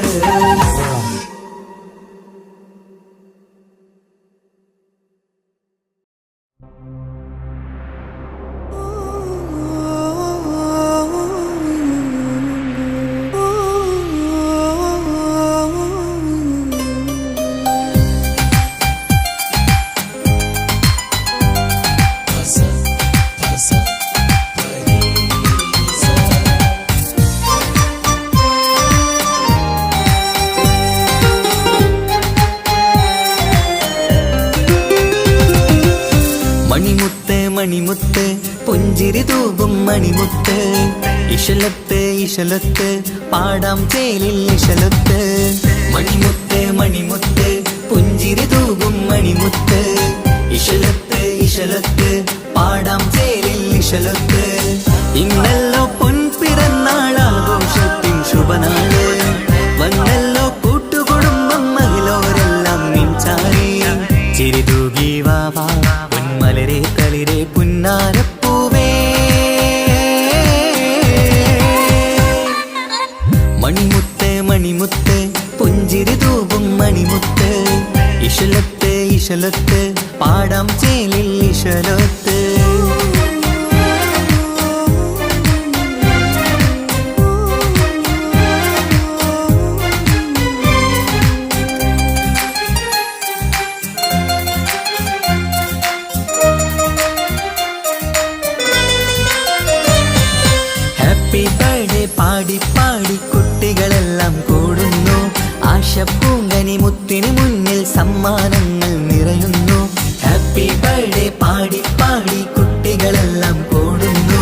മണിമുത്ത് പുഞ്ചിരി തൂകും മണിമുത്ത്. ഇശലത്ത് ഇശലത്ത് പാടാം ചേലിൽ ഇശലത്ത്. മണിമുത്ത് മണിമുത്ത് പുഞ്ചിരി തൂകും മണിമുത്ത്. ഇശലത്ത് ഇശലത്ത് പാടാം ചേലിൽ ഇശലത്ത്. ഇന്നല്ലോ പൊൻപിറന്നാൾ ആഘോഷത്തിൻ ശുഭനാള്. വന്നല്ലോ കൂട്ടുകുടുംബം മഹിളോരെല്ലാം നിൻചാരി. ചിരിതൂകി വാവാ പൊന്മലരെ കളിരെ പുന്നാരപ്പൂവേ. മണിമുത്ത് മണിമുത്ത് പുഞ്ചിരി തൂകും മണിമുത്ത്. ഇശലത്ത് ഇശലത്ത് പാടാം ചേലിൽ ഇശലത്ത്. ഹാപ്പി ബർത്ത്ഡേ പാടി പാടി കുട്ടികളെല്ലാം കൂടുന്നു. ആശപ്പൂങ്കനി മുത്തിന് മുന്നിൽ സമ്മാനങ്ങൾ നിറയുന്നു. ഹാപ്പി ബർത്ത്ഡേ പാടി പാടി കുട്ടികളെല്ലാം കൂടുന്നു.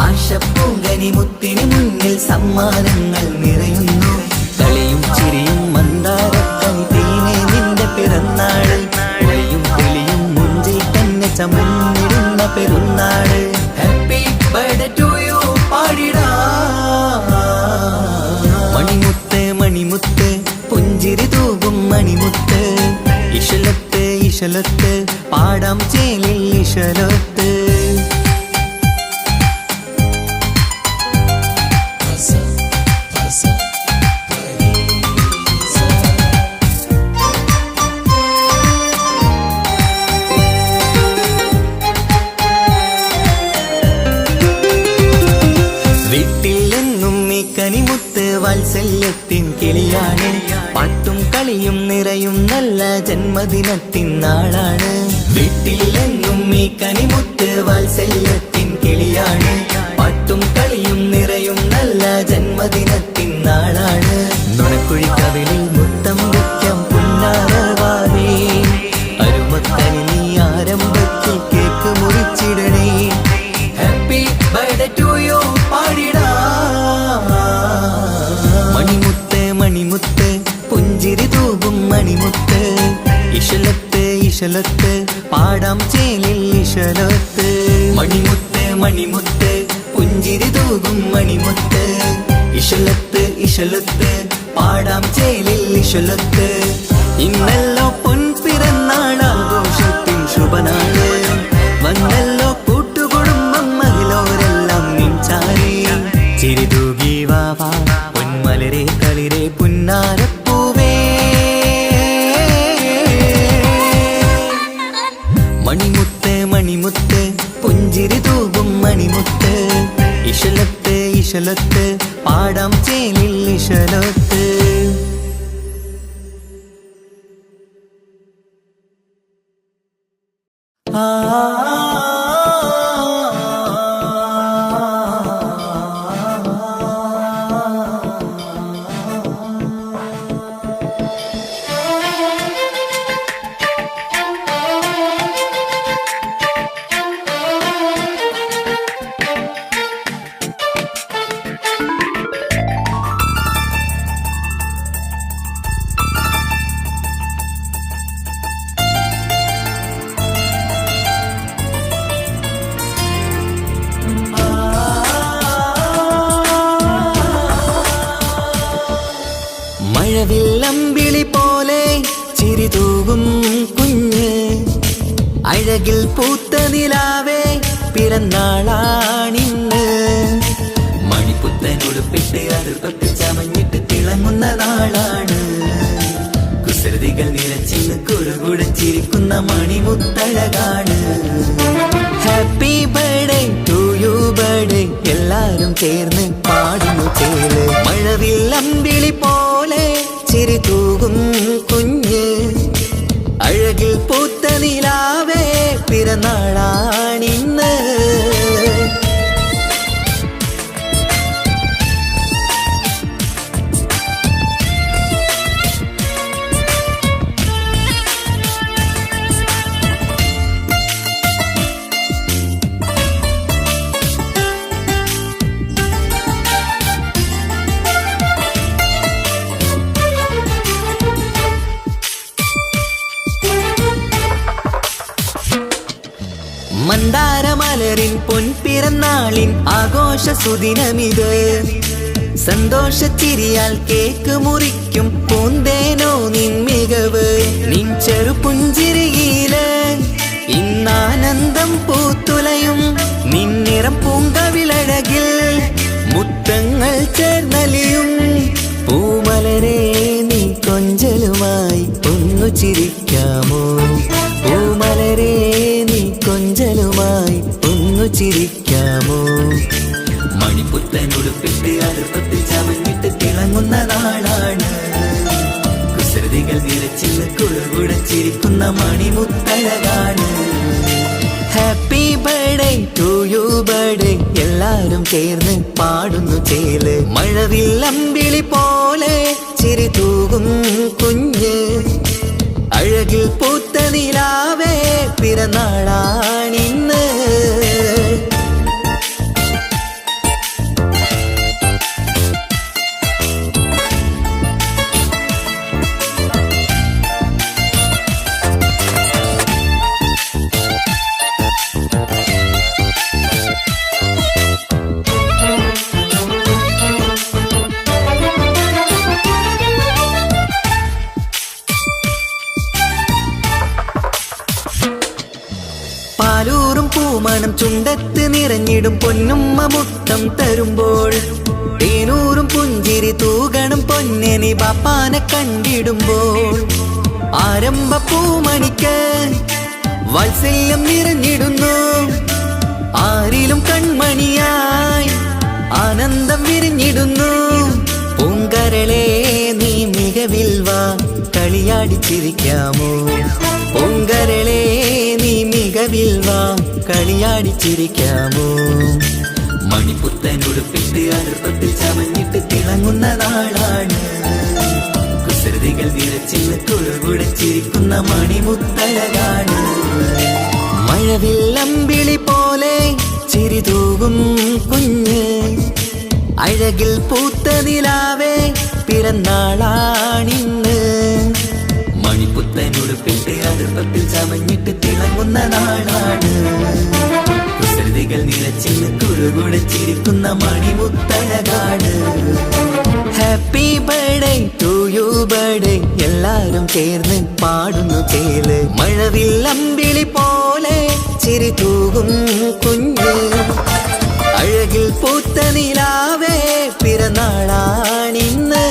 ആശപ്പൂങ്കനി മുത്തിന് മുന്നിൽ സമ്മാനങ്ങൾ നിറയുന്നു. കളിയും ചിരിയും മന്ദാരക്കനി തേനെ നിന്റെ പിറന്നാള്. ഒളിയും തെളിയും മുഞ്ചിൽ തന്നെ ചമഞ്ഞിടുന്ന പെരുന്നാള്. ഹാപ്പി ബർത്ത്ഡേ ടു യു പാടിടാ. മണിമുത്ത് മണിമുത്ത് പുഞ്ചിരി തൂകും മണിമുത്ത്. ഇശലത്ത് ഇശലത്ത് പാടാം ചേലിൽ ഇശലത്ത്. വീട്ടിലെന്നും ഈ കനിമുത്ത് വാത്സല്യത്തിൻ കിളിയാണ്. പാട്ടും കളിയും നിറയും നല്ല ജന്മദിനത്തിൻ നാളാണ്. വീട്ടിലെന്നും ഈ കനിമുത്ത് വാത്സല്യത്തിൻ കിളിയാണ്. പാട്ടും കളിയും നിറയും നല്ല ജന്മദിനത്തിൻ നാളാണ്. നുണക്കുഴിക്കവിളിൽ മുത്തം വയ്ക്കാം പുന്നാരവാവേ. അരുമക്കനി നീ ആരംഭത്തിൽ കേക്ക് മുറിച്ചിടണേ. ഹാപ്പി ബർത്ത്ഡേ ടു യു പാടിടാ. മണിമുത്ത് മണിമുത്ത് പുഞ്ചിരി തൂകും മണിമുത്ത്. ഇശലത്ത് ഇശലത്ത് പാടാം ചേലിൽ ഇശലത്ത്. മണിമുത്ത് മണിമുത്ത് പുഞ്ചിരി തൂകും മണിമുത്ത്. ഇശലത്ത് ഇശലത്ത് പാടാം ചേലിൽ ഇശലത്ത്. ഇന്നല്ലോ പൊൻപിറന്നാൾ ആഘോഷത്തിൻ ശുഭനാള്. വന്നല്ലോ കൂട്ടുകുടുംബം മഹിളോരെല്ലാം നിൻചാരി. ചിരിതൂകി വാവാ പൊന്മലരെ കളിരെ പുന്നാരപ്പൂവേ. മണിമുത്ത് മണിമുത്ത് പുഞ്ചിരി തൂകും മണിമുത്ത്. ഇശലത്ത് ഇശലത്ത് പാടാം ചേലിൽ ഇശലത്ത്. മഴവില്ലമ്പിളി പോലെ ചിരി തൂകും കുഞ്ഞ്. അഴകിൽ പൂത്ത നിലാവേ പിറന്നാളാണിന്ന്. മണിപ്പുത്തനുടുപ്പിട്ട് അത് തൊട്ട് ചമഞ്ഞിട്ട് തിളങ്ങുന്ന നാളാണ്. കുസൃതികൾ നിറച്ചിന്ന് കുറുകൂടെ ചിരിക്കുന്ന മണിമുത്തഴകാണ്. Happy birthday to you birthday എല്ലാരും ചേർന്ന് പാടുന്നു ചേല്. മഴവില്ലമ്പിളി പോലെ ചിരി തൂകും കുഞ്ഞ്. അഴകിൽ പൂത്ത നിലാവേ പിറന്നാളാണിന്ന്. മന്ദാരമലരിൻ പൊൻപിറന്നാളിൻ ആഘോഷ സുദിനമിത്. സന്തോഷച്ചിരിയാൽ കേക്ക് മുറിക്കും പൂന്തേനോ നിൻ മികവ്. നിൻ ചെറുപുഞ്ചിരിയില് ഇന്നാനന്ദം പൂത്തുലയും. നിന്നിറം പൂങ്കവിളഴകിൽ മുത്തങ്ങൾ ചേർന്നലിയും. പൂമലരെ നീ കൊഞ്ചലുമായി ഒന്നു ചിരിക്കാമോ? പൂമലരെ നീ കൊഞ്ചലുമായി ഒന്നു ചിരിക്കാമോ? മണിപ്പുത്തനുടുപ്പിട്ട് അടുപ്പത്തിൽ ചമഞ്ഞിട്ട് തിളങ്ങുന്ന നാളാണ്. കുസൃതികൾ നിറച്ചിന്ന് കുളുകുടച്ചിരിക്കുന്ന മണിമുത്തഴകാണ്. Happy birthday to you birthday എല്ലാരും ചേർന്ന് പാടുന്നു ചേല്. മഴവില്ലമ്പിളി പോലെ ചിരി തൂകും കുഞ്ഞ്. അഴകിൽ പൂത്ത നിലാവേ പിറന്നാളാണിന്ന്. പാലൂറും പൂമണം ചുണ്ടത്ത് നിറഞ്ഞിടും പൊന്നുമ്മ മുത്തം തരുമ്പോൾ. തേനൂറും പുഞ്ചിരി തൂകണം പൊന്നനി ബാപ്പാനെ കണ്ടിടുമ്പോൾ. ആരംഭ പൂമണിക്ക് വാത്സല്യം നിറഞ്ഞിടുന്നു. ആരിലും കൺമണിയായി ആനന്ദം വിരിഞ്ഞിടുന്നു. പൂങ്കരളെ നീ മികവിൽ വാ കളിയാടിച്ചിരിക്കാമോ? പൂങ്കരളെ നീ മികവിൽ വാ കളിയാടിച്ചിരിക്കാമോ? മണിപ്പുത്തനുടുപ്പിട്ട് അടുപ്പത്തിൽ ചമഞ്ഞിട്ട് തിളങ്ങുന്ന നാളാണ്. കുസൃതികൾ നിറച്ചിന്ന് കുളുകുടച്ചിരിക്കുന്ന മണിമുത്തഴകാണ്. മഴവില്ലമ്പിളി പോലെ ചിരി തൂകും കുഞ്ഞ്. അഴകിൽ പൂത്ത നിലാവേ പിറന്നാളാണിന്ന്. മണിപ്പുത്തനുടുപ്പിട്ട് അടുപ്പത്തിൽ ചമഞ്ഞിട്ട് തിളങ്ങുന്ന നാളാണ്. കുസൃതികൾ നിറച്ചിന്ന് കുളുകുടച്ചിരിക്കുന്ന മണിമുത്തഴകാണ്. Happy birthday to you birthday എല്ലാരും ചേർന്ന് പാടുന്നു ചേല്. മഴവില്ലമ്പിളി പോലെ ചിരി തൂകും കുഞ്ഞ്. അഴകിൽ പൂത്ത നിലാവേ പിറന്നാളാണിന്ന്.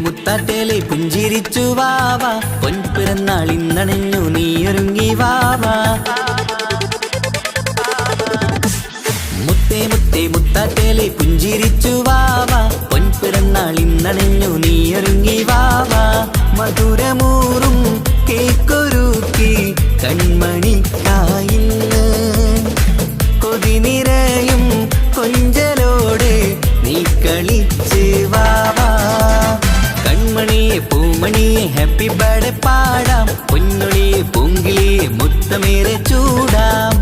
മുത്താട്ടേലെ പുഞ്ചിരിച്ചു വാവാ. പൊൻപിറന്നാളിന്നണഞ്ഞു നീ ഒരുങ്ങി വാവാ. മുത്തേ മുത്തേ മുത്താട്ടേലെ പുഞ്ചിരിച്ചു വാവാ. പൊൻപിറന്നാളിന്നണഞ്ഞു നീ ഒരുങ്ങി വാവാ. മധുരമൂറും കേക്കൊരുക്കി കൺമണിക്കായിന്ന്. കൊതി നിറയും കൊഞ്ചലോടെ നീ കളിച്ച് വാവാ. കൺമണിയെ പൂമണിയെ ഹാപ്പി ബർത്ത്ഡേ പാടാം. പൊന്നൊളിയെ പൂങ്കിളിയെ മുത്തമേറെ ചൂടാം.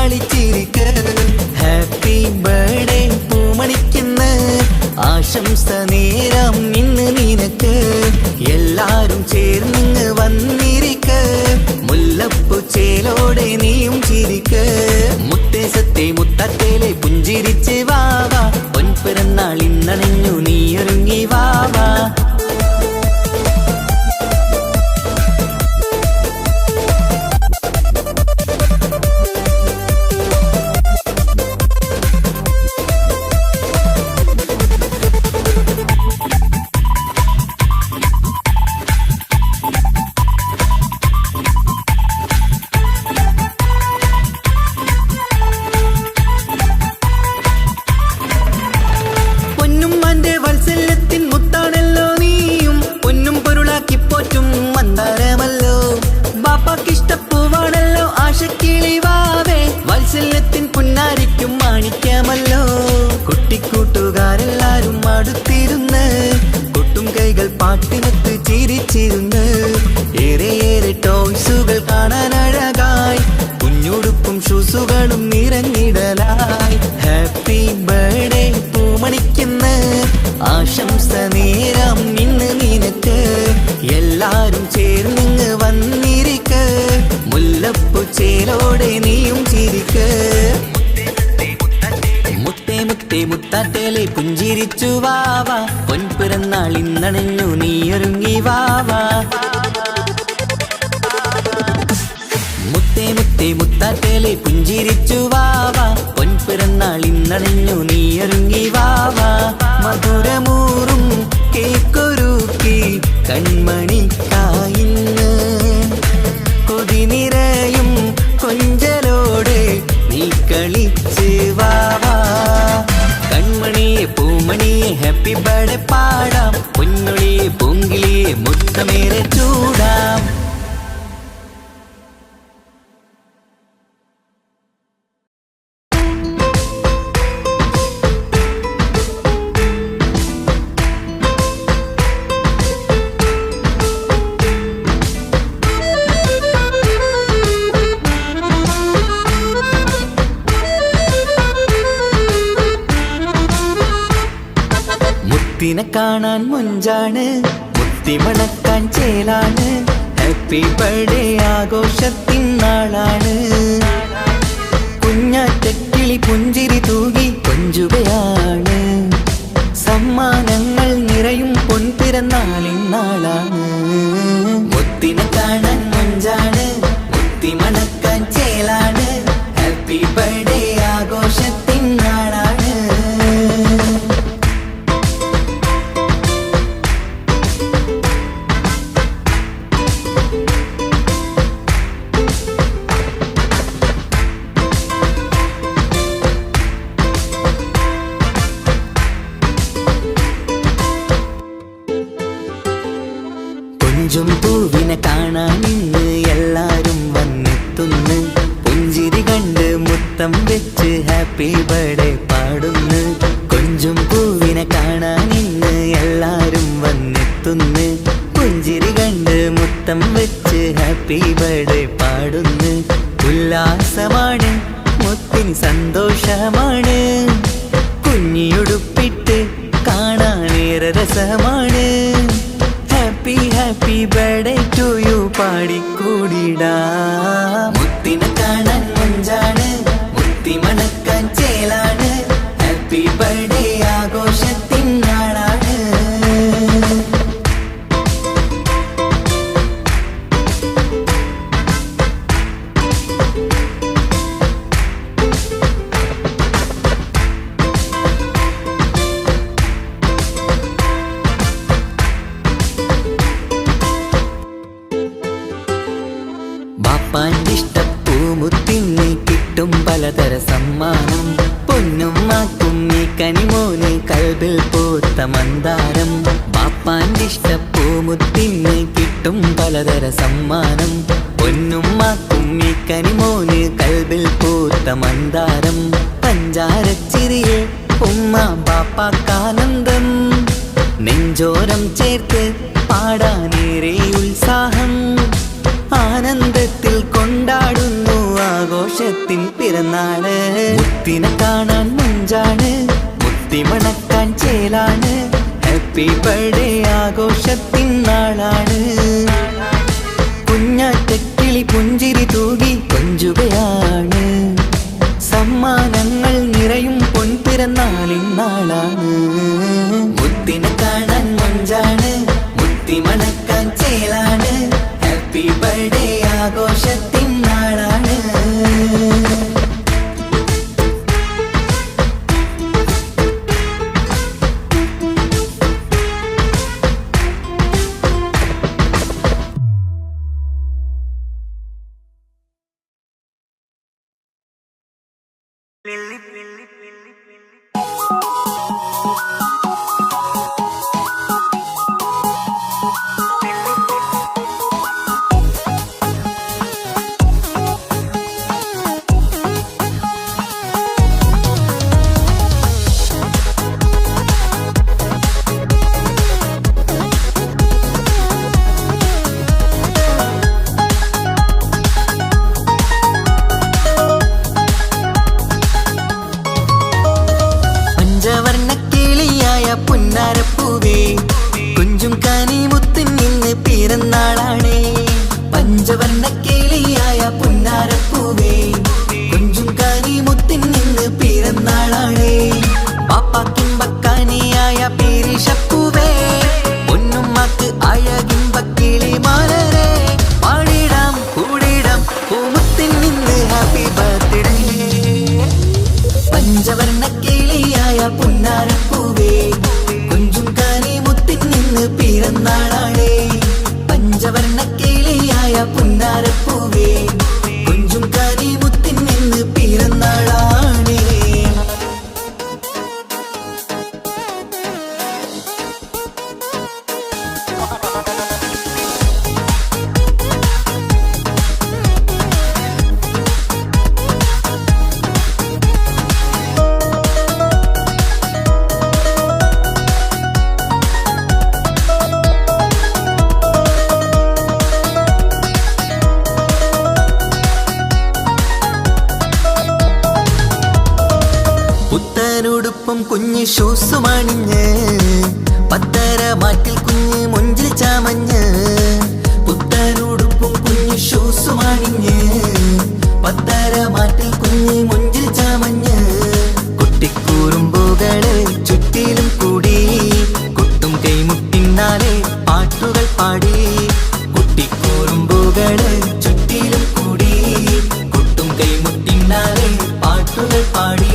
കളിച്ചിരിക്ക്. ഹാപ്പി ബർത്ത്ഡേ പൂമണിക്കുന്ന്, ആശംസ നേരം ഇന്ന് നിനക്ക്. എല്ലാരും ചേർന്നിങ്ങ് വന്നിരിക്ക്, മുല്ലപ്പൂ ചേലോടെ നീയും ചിരിക്ക്. മുത്തേസത്തെ മുത്തത്തേലെ പുഞ്ചിരിച്ച് വാവാ, പൊൻപിറന്നാൾ ഇന്നണഞ്ഞു നീയൊരുങ്ങി വാവാ. ഇഷ്ടപ്പൂവാണല്ലോ ആശക്കിളി വാവേ, വാത്സല്യത്തിൻ പുന്നാരിക്കും മാണിക്യമല്ലോ. കുട്ടിക്കൂട്ടുകാരെല്ലാരും അടുത്തിരുന്ന്, കൊട്ടും കൈകൾ പാട്ടിനൊത്ത് ചിരിച്ചിരുന്ന്. ഏറെ ടോയ്സുകൾ കാണാൻ അഴകായി, കുഞ്ഞുടുപ്പും ഷൂസുകളും നിറഞ്ഞിടലായി. ഹാപ്പി ബർത്ത്ഡേ പൂമണിക്കുന്ന്, ആശംസ നേരം ഇന്ന് നിനക്ക്. എല്ലാരും ചേർന്നിങ്ങ് വന്നിരിക്ക്, മുല്ലപ്പൂ ചേലോടെ നീയും ചിരിക്ക്. മുത്തേ മുത്തേ മുത്താട്ടേലെ പുഞ്ചിരിച്ചു വാവാ, പൊൻപിറന്നാൾ ഇന്നണഞ്ഞു നീയൊരുങ്ങി വാവാ. മുത്തേ മുത്തേ മുത്താട്ടേലെ പുഞ്ചിരിച്ചു വാവാ, പൊൻപിറന്നാൾ ഇന്നണഞ്ഞു നീയൊരുങ്ങി വാവാ. മധുരമൂറും കേക്കൊരുക്കി കൺമണിക്കായിന്ന്, കൊതി നിറയും കൊഞ്ചലോടെ നീ കളിച്ച് വാവാ. കൺമണിയെ പൂമണിയെ ഹാപ്പി ബർത്ത്ഡേ പാടാം, പൊന്നൊളിയെ പൂങ്കിളിയെ മുത്തമേറെ ചൂടാം. മുത്തിനെ കാണാൻ മുഞ്ചാണ്, മുത്തിമണക്കാൻ ചേലാണ്. Happy birthday ആഘോഷത്തിൻ നാളാണ്. കുഞ്ഞാറ്റക്കിളി പുഞ്ചിരി തൂകി കൊഞ്ചുകയാണ്, സമ്മാനങ്ങൾ നിറയും പൊൻപിറന്നാളിൻ നാളാണ്. മുത്തിനെ കാണാൻ മുഞ്ചാണ്, മുത്തിമണക്കാൻ ചേലാണ്. Happy birthday ആഘോഷത്തിൻ നാളാണ്. കൊഞ്ചും പൂവിനെ കാണാൻ ഇന്ന് എല്ലാരും വന്നെത്തുന്നു, പുഞ്ചിരി കണ്ട് മുത്തം വെച്ച് ഹാപ്പി ബർത്ത്ഡേ പാടുന്നു. കൊഞ്ചും പൂവിനെ കാണാൻ ഇന്ന് എല്ലാരും വന്നെത്തുന്നു, പുഞ്ചിരി കണ്ട് മുത്തം വെച്ച് ഹാപ്പി ബർത്ത്ഡേ പാടുന്നു. ഉല്ലാസമാണ്, മുത്തിന് സന്തോഷമാണ്, കുഞ്ഞിയുടുപ്പിട്ട് കാണാനേറെ രസമാണ്. Happy happy birthday to you പാടിക്കൂടിടാ. മുത്തിനെ കാണാൻ മുഞ്ചാണ്, മുത്തിമണക്കാൻ ചേലാണ്. Happy birthday ആഘോഷത്തിൻ നാളാണ്. ബാപ്പാൻ്റെ ഇഷ്ടപ്പൂമുത്തിന് കിട്ടും പലതര സമ്മാനം, പൊന്നും മാക്കും ഈ കനിമോന് കൽബിൽ പൂത്ത മന്ദാരം. ബാപ്പാൻ്റെ ഇഷ്ടപ്പൂമുത്തിന് കിട്ടും പലതര സമ്മാനം, പൊന്നും മാക്കും ഈ കനിമോന് കൽബിൽ പൂത്ത മന്ദാരം. പഞ്ചാരച്ചിരിയെ ഉമ്മ ബാപ്പാക്കാനന്ദം, നെഞ്ചോരം ചേർത്ത് പാടാനേറെ ഉത്സാഹം. ആനന്ദത്തിൽ കൊണ്ടാടുന്നു ആഘോഷ മുത്തിൻ പിറന്നാള്. മുത്തിനെ കാണാൻ മഞ്ചാണ്, മുത്തി മണക്കാൻ ചേലാണ്. Happy birthday ആഘോഷത്തിൻ നാളാണ്. കുഞ്ഞാറ്റക്കിളി പുഞ്ചിരി തൂകി കൊഞ്ചുകയാണ്. സമ്മാനങ്ങൾ നിറയും പൊൻപിറന്നാളിൻ നാളാണ്. മുത്തിനെ കാണാൻ മഞ്ചാണ്, മുത്തി മണക്കാൻ ചേലാണ്. Happy birthday ആഘോഷത്തിൻ നാളാണ്. പഞ്ചവർണ്ണക്കിളിയായ പുന്നാരപ്പൂവേ, കുഞ്ചും കാനി മുത്തിൻ ഇന്ന് പിറന്നാളാണേ. പഞ്ചവർണ്ണക്കിളിയായ പുന്നാരപ്പൂവേ, കുഞ്ചും കാനി മുത്തിൻ ഇന്ന് പിറന്നാളാണേ. പാപ്പാക്കിമ്പക്കാനിയായ പേരിഷപ്പൂവേ, പൊന്നുമ്മക്ക് അഴകിമ്പക്കിളി മാലരേ. പാടിടാം കൂടിടാം പൂമുത്തിൻ ഇന്ന് ഹാപ്പി ബർത്ത്ഡേ. പഞ്ചവർണ്ണക്കിളിയായ പുന്നാരപ്പൂവേ, കുഞ്ചും കാനി മുത്തിൻ ഇന്ന് പിറന്നാളാണേ. പഞ്ചവർണ്ണക്കിളിയായ പുന്നാരപ്പൂവേ, കുഞ്ചും കാനി മുത്തിൻ ഇന്ന് പിറന്നാളാണേ. പുത്തനുടുപ്പും കുഞ്ഞ് ഷൂസുമണിഞ്ഞ്, പത്തര മാറ്റിൽ കുഞ്ഞ് മൊഞ്ചിൽ ചാമഞ്ഞ്. പുത്തനുടുപ്പും കുഞ്ഞ് ഷൂസുമണിഞ്ഞ്, പത്തര മാറ്റിൽ കുഞ്ഞ് മൊഞ്ചിൽ ചാമഞ്ഞ്. കുട്ടിക്കൂറുമ്പുകള് ചുറ്റിലും കൂടി, കൊട്ടും കൈമുട്ടിന്നാലെ പാട്ടുകൾ പാടി. കുട്ടിക്കൂറുമ്പുകള് ചുറ്റിലും കൂടി, കൊട്ടും കൈമുട്ടിന്നാലെ പാട്ടുകൾ പാടി.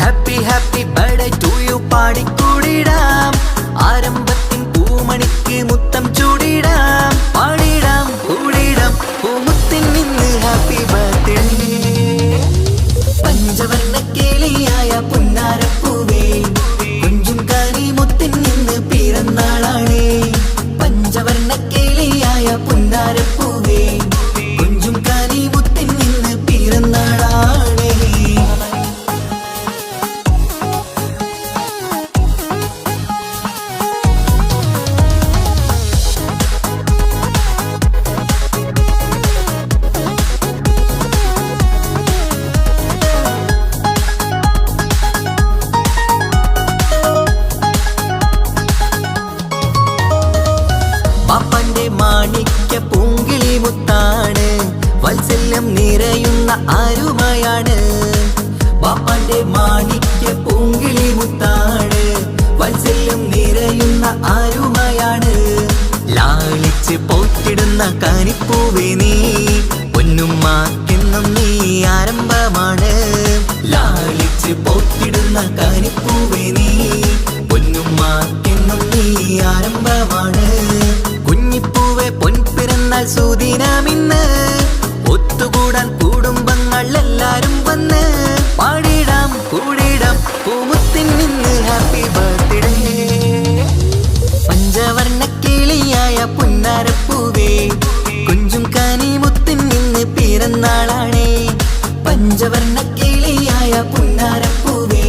Happy happy birthday to you പാടിക്കൂടിടാം. ആരംഭത്തിൻ പൂമണിക്ക് മുത്തം ചൂടിടാം. പാടിടാം കൂടിടാം പൂമുത്തിൻ ഇന്ന് ഹാപ്പി ബർത്ത്ഡേ. പഞ്ചവർണ്ണക്കിളിയായ പുന്നാരപ്പൂവേ, കുഞ്ചും കാനി മുത്തിൻ ഇന്ന് പിറന്നാളാണേ. പഞ്ചവർണ്ണക്കിളിയായ പുന്നാരപ്പൂവേ, കുഞ്ചും കാനി മുത്തിൻ ഇന്ന് പിറന്നാളാണേ. പാപ്പന്റെ മാണിക്യ പൂങ്കിളി മുത്താണ്, വാത്സല്യം നിറയുന്ന ആരുമയാണ്. പാപ്പന്റെ മാണിക്യ പൂങ്കിളി മുത്താണ്, വാത്സല്യം നിറയുന്ന ആരുമയാണ്. ലാളിച്ച് പോറ്റിടുന്ന കാനിപ്പൂവേ നീ, പൊന്നുമ്മാക്കെന്നും നീ ആരംഭമാണ്. ലാളിച്ച് പോറ്റിടുന്ന കാനിപ്പൂവേ നീ, പൊന്നുമ്മാക്കെന്നും നീ ആരംഭമാണ്. കുഞ്ഞിപ്പൂവെ പൊൻപിറന്നാൾ സുദിനമിന്ന്, ഒത്തുകൂടാൻ കുടുംബങ്ങൾ എല്ലാരും വന്ന്. പാടിടാം കൂടിടാം പൂമുത്തിൻ ഇന്ന് ഹാപ്പി ബർത്ത്ഡേ. പഞ്ചവർണ്ണക്കിളിയായ പുന്നാരപ്പൂവേ, കുഞ്ചും കാനി മുത്തിൻ ഇന്ന് പിറന്നാളാണേ. പഞ്ചവർണ്ണക്കിളിയായ പുന്നാരപ്പൂവേ,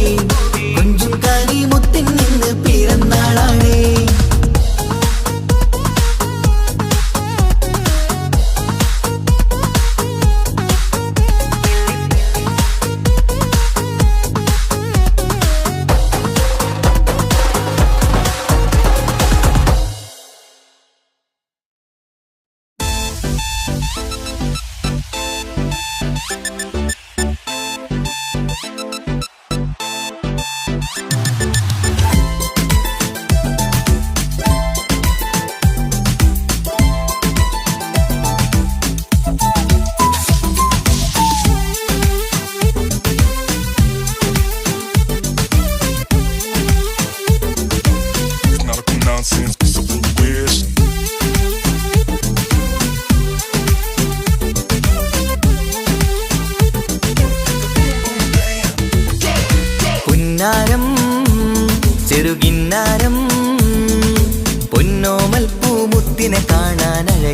കുഞ്ചും കാനി മുത്തിൻ ഇന്ന് പിറന്നാളാണേ.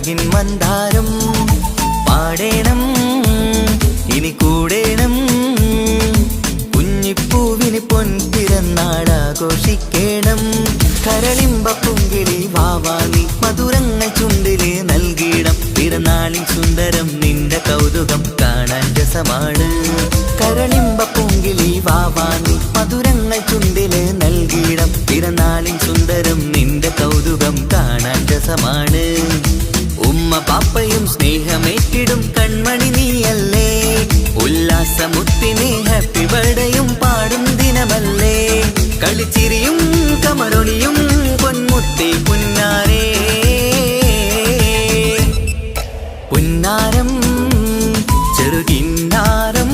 അഴകിൻ മന്ദാരം പാടേണം ഇനി കൂടേണം കുഞ്ഞിപ്പൂവിന് പൊൻപിറന്നാളാഘോഷിക്കേണം കരളിമ്പ പൂങ്കിളി വാവാനി മധുരങ്ങൾ ചുണ്ടില് നൽകിയിടം പിറന്നാളിൻ സുന്ദരം നിന്റെ കൗതുകം കാണാൻ രസമാണ് കരളിമ്പ പൂങ്കിളി വാവാനി മധുരങ്ങൾ ചുണ്ടില് നൽകിയിടം പിറന്നാളിൻ സുന്ദരം നിന്റെ കൗതുകം കാണാൻ രസമാണ് ഉമ്മ പാപ്പയും സ്നേഹമേറ്റിടും കൺമണി നീയല്ലേ ഉല്ലാസമുത്തിന് ഹാപ്പി ബർത്ത്ഡേയും പാടും ദിനമല്ലേ കളിച്ചിരിയും കമറൊളിയും പൊന്മുത്തേ പുന്നാരേ പുന്നാരം ചെറുകിന്നാരം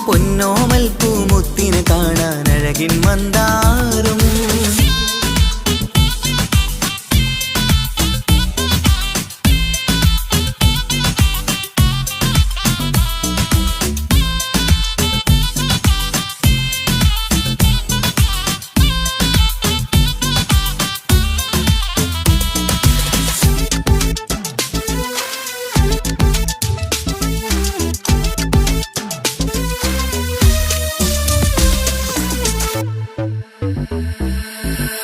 പൊന്നോമൽ പൂമുത്തിന് കാണാൻ അഴകിൻ മന്ദാരം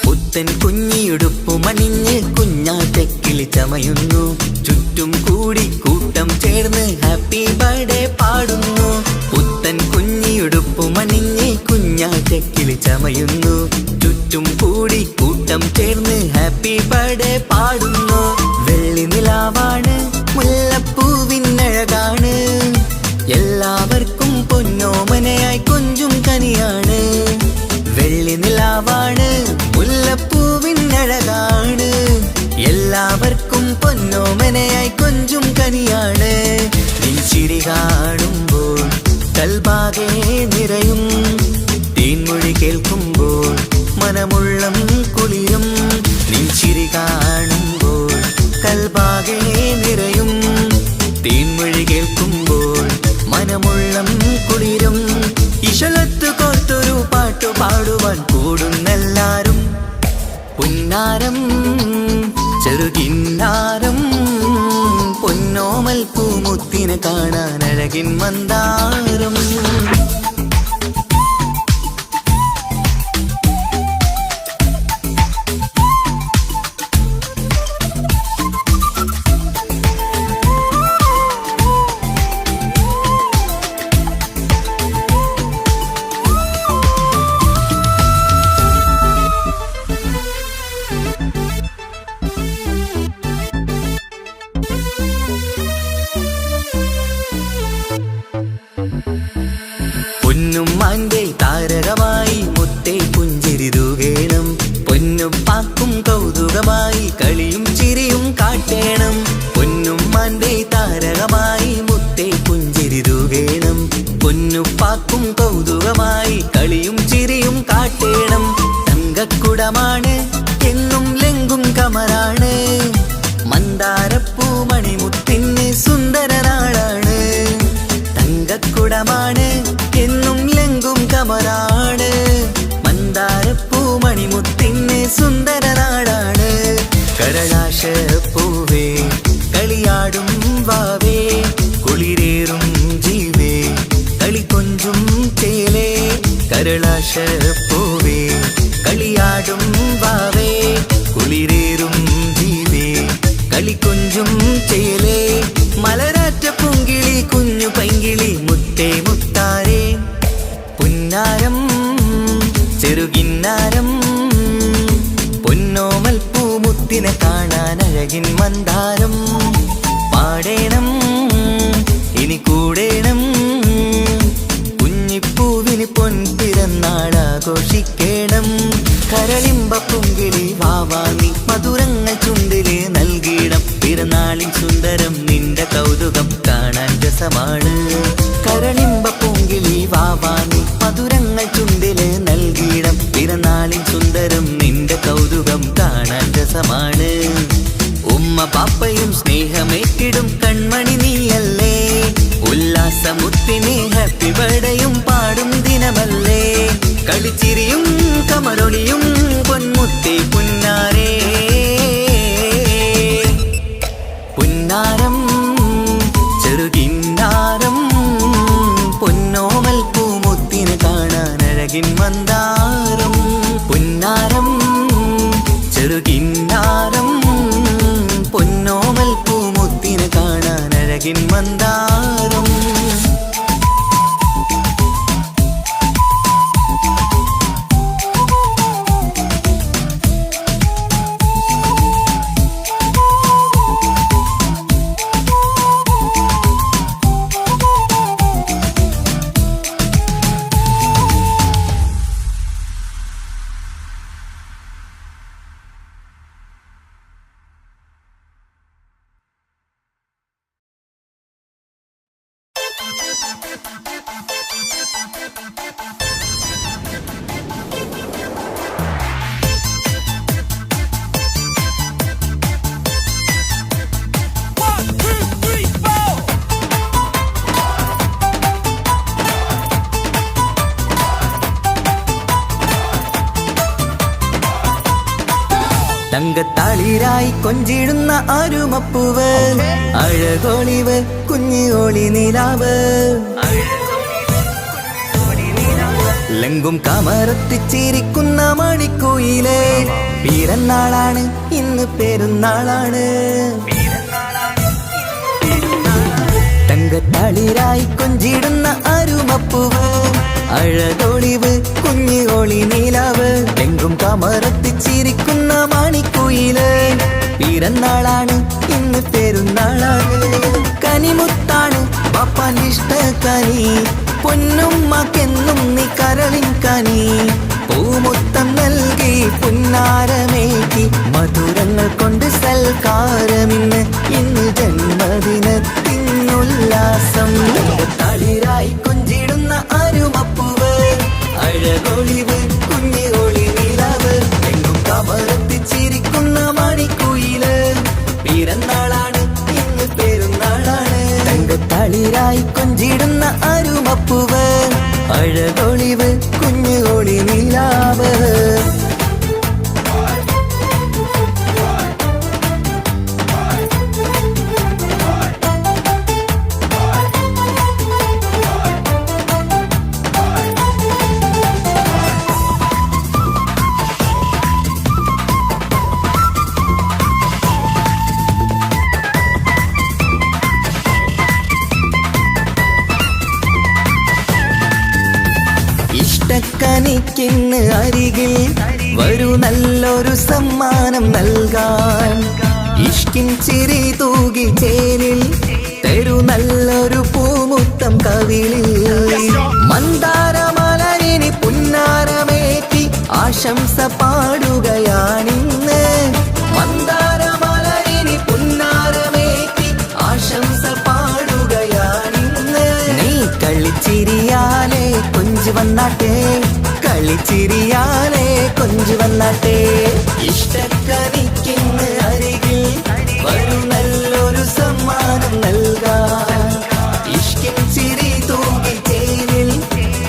പുത്തൻ കുഞ്ഞിയുടുപ്പു മണിഞ്ഞ് കുഞ്ഞാറ്റക്കിളി ചമയുന്നു ചുറ്റും കൂടി കൂട്ടം ചേർന്ന് ഹാപ്പി ബർത്ത്ഡേ പാടുന്നു പുത്തൻ കുഞ്ഞിയുടുപ്പു മണിഞ്ഞ് കുഞ്ഞാറ്റക്കിളി ചമയുന്നു ചുറ്റും കൂടി കൂട്ടം ചേർന്ന് ഹാപ്പി ബർത്ത്ഡേ പാടുന്നു വെള്ളി നിലാവാണ് മുല്ലപ്പൂവിനഴകാണ് എല്ലാവർക്കും പൊന്നോമനയായി കൊഞ്ചും കനിയാണ് വെള്ളി നിലാവാണ് മുല്ലപ്പൂവിനഴകാണ് എല്ലാവർക്കും പൊന്നോമനയായി കൊഞ്ചും കനിയാണ് നീ ചിരി കാണുമ്പോൾ കൽബാകെ നിറയും തേൻമൊഴി കേൾക്കുമ്പോൾ മനമുള്ളം കുളിരും നീ ചിരി കാണുമ്പോൾ കൽബാകെ നിറയും തേൻമൊഴി കേൾക്കുമ്പോൾ മനമുള്ളം കുളിരും ഇശലത്ത് കോർത്തൊരു പാട്ടു പാടുവാൻ കൂടുന്നെല്ലാരും പുന്നാരം ചെറുകിന്നാരം പൊന്നോമൽ പൂമുത്തിന് കാണാൻ അഴകിൻ മന്ദാരം പൊന്നുമ്മാന്റെ താരകമായി മുത്തേ പുഞ്ചിരി തൂകേണം പൊന്നുപ്പാക്കും കൗതുകമായി കളിയും ചിരിയും കാട്ടേണം പൊന്നുമ്മാന്റെ താരകമായി മുത്തേ പുഞ്ചിരി തൂകേണം പൊന്നുപ്പാക്കും കൗതുകമായി കളിയും ചിരിയും കാട്ടേണം തങ്കക്കുടമാണ് എന്നും ലെങ്കും കമറാണ് മന്ദാരപ്പൂ മണിമുത്തിന് സുന്ദരനാളാണ് തങ്കക്കുടമാണ് എന്നും ലെങ്കും കമറാണ് മന്ദാരപ്പൂ മണിമുത്തിന് സുന്ദരനാടാണ് കരളാശപ്പൂവേ കളിയാടും വാവേ കുളിരേറും ജീവേ കളിക്കൊഞ്ചും ചേലേ കരളാശപ്പൂവേ കളിയാടും വാവേ കുളിരേറും ജീവേ കളിക്കൊഞ്ചും ചേലേ മലരാറ്റ പൂങ്കിളി കുഞ്ഞു പൈങ്കിളി മുത്തേ മുത്താരേ പുന്നാരം ചെറുകിന്നാരം പൊന്നോമൽ പൂമുത്തിനെ കാണാൻ അഴകിൻ മന്ദാരം പാടേണം ഇനി കൂടേണം കുഞ്ഞിപ്പൂവിന് പൊൻപിറന്നാളാഘോഷിക്കേണം കരളിമ്പ പൂങ്കിളി വാവാനി മധുരങ്ങൾ ചുണ്ടില് നൽകിയിടം പിറന്നാളിൻ സുന്ദരം നിന്റെ കൗതുകം കാണാൻ രസമാണ് കരളിമ്പ പൂങ്കിളി വാവാനി മധുരങ്ങൾ ചുണ്ടില് നൽകിയിടം പിറന്നാളിൻ സുന്ദരം നിന്റെ കൗതുകം കാണാൻ രസമാണ് ഉമ്മ പാപ്പയും സ്നേഹമേറ്റിടും കൺമണി നീയല്ലേ ഉല്ലാസമുത്തിന് ഹാപ്പി ബർത്ത്ഡേയും പാടും ദിനമല്ലേ കളിച്ചിരിയും കമറൊളിയും പൊന്മുത്തേ പുന്നാരേ അഴകിൻ മന്ദാരം പുന്നാരം ചെറുകിന്നാരം പൊന്നോമൽ പൂമുത്തിനെ കാണാൻ അഴകിൻ മന്ദാരം. തങ്കത്താളിരായി കൊഞ്ചിടുന്ന അരുമപ്പൂവ് അഴകോളിവ് കുഞ്ഞോളി നിലാവ് ലങ്കും കമറത്തിച്ചിരിക്കുന്ന മണിക്കുയില് പിറന്നാളാണ് ഇന്ന് പെരുന്നാളാണ്. തങ്കത്താളിരായി കൊഞ്ചിടുന്ന അരുമപ്പൂവ് അഴകോളിവ് കുഞ്ഞോളി നിലാവ് ലങ്കും കമറത്തിച്ചിരിക്കുന്ന മണിക്കുയില് പിറന്നാളാണ് ഇന്ന് പെരുന്നാളാണ്. കനിമുത്താണ് പാപ്പാന്റെ ഇഷ്ടക്കനി പൊന്നുമ്മക്കെന്നും നീ കരളിൻ കനി പൂമുത്തം നൽകി പുന്നാരമേറ്റി മധുരങ്ങൾ കൊണ്ട് സൽക്കാരമിന്ന് ഇന്ന് ജന്മദിനത്തിനുല്ലാസം. തളിരായി കൊഞ്ചിടുന്ന അരുമപ്പൂവ് അഴകൊളിവ് കുഞ്ഞോളി നിലാവ് എങ്കും കമറത്തിച്ചിരിക്കുന്ന മണിക്കുയില് പിറന്നാളാണ് ഇന്ന് പെരുന്നാളാണ്. തളിരായി കൊഞ്ചിടുന്ന അരുമപ്പൂവ് അഴകൊളിവ് കുഞ്ഞോളി നിലാവ്. ഇഷ്ടക്കനിക്കിന്ന് അരികിൽ വരൂ നല്ലൊരു സമ്മാനം നൽകാൻ ഇഷ്കിൻ ചിരി തൂകി ചേരിൽ തരൂ നല്ലൊരു പൂമുത്തം കവിളിൽ മന്ദാരമലരിനി പുന്നാരമേറ്റി ആശംസ പാടുകയാണിന്ന്. മന്ദാരമലരിനി പുന്നാരമേറ്റി ആശംസ പാടുകയാണിന്ന്. നീ കളിച്ചിരിയാലേ കൊഞ്ചു വന്നാട്ടെ കളിച്ചിരിയാലേ കൊഞ്ചു വന്നാട്ടെ. ഇഷ്ടക്കനിക്കിന്ന് അരികിൽ വരൂ നല്ലൊരു സമ്മാനം നൽകാൻ ഇഷ്കിൻ ചിരി തൂകി ചേരിൽ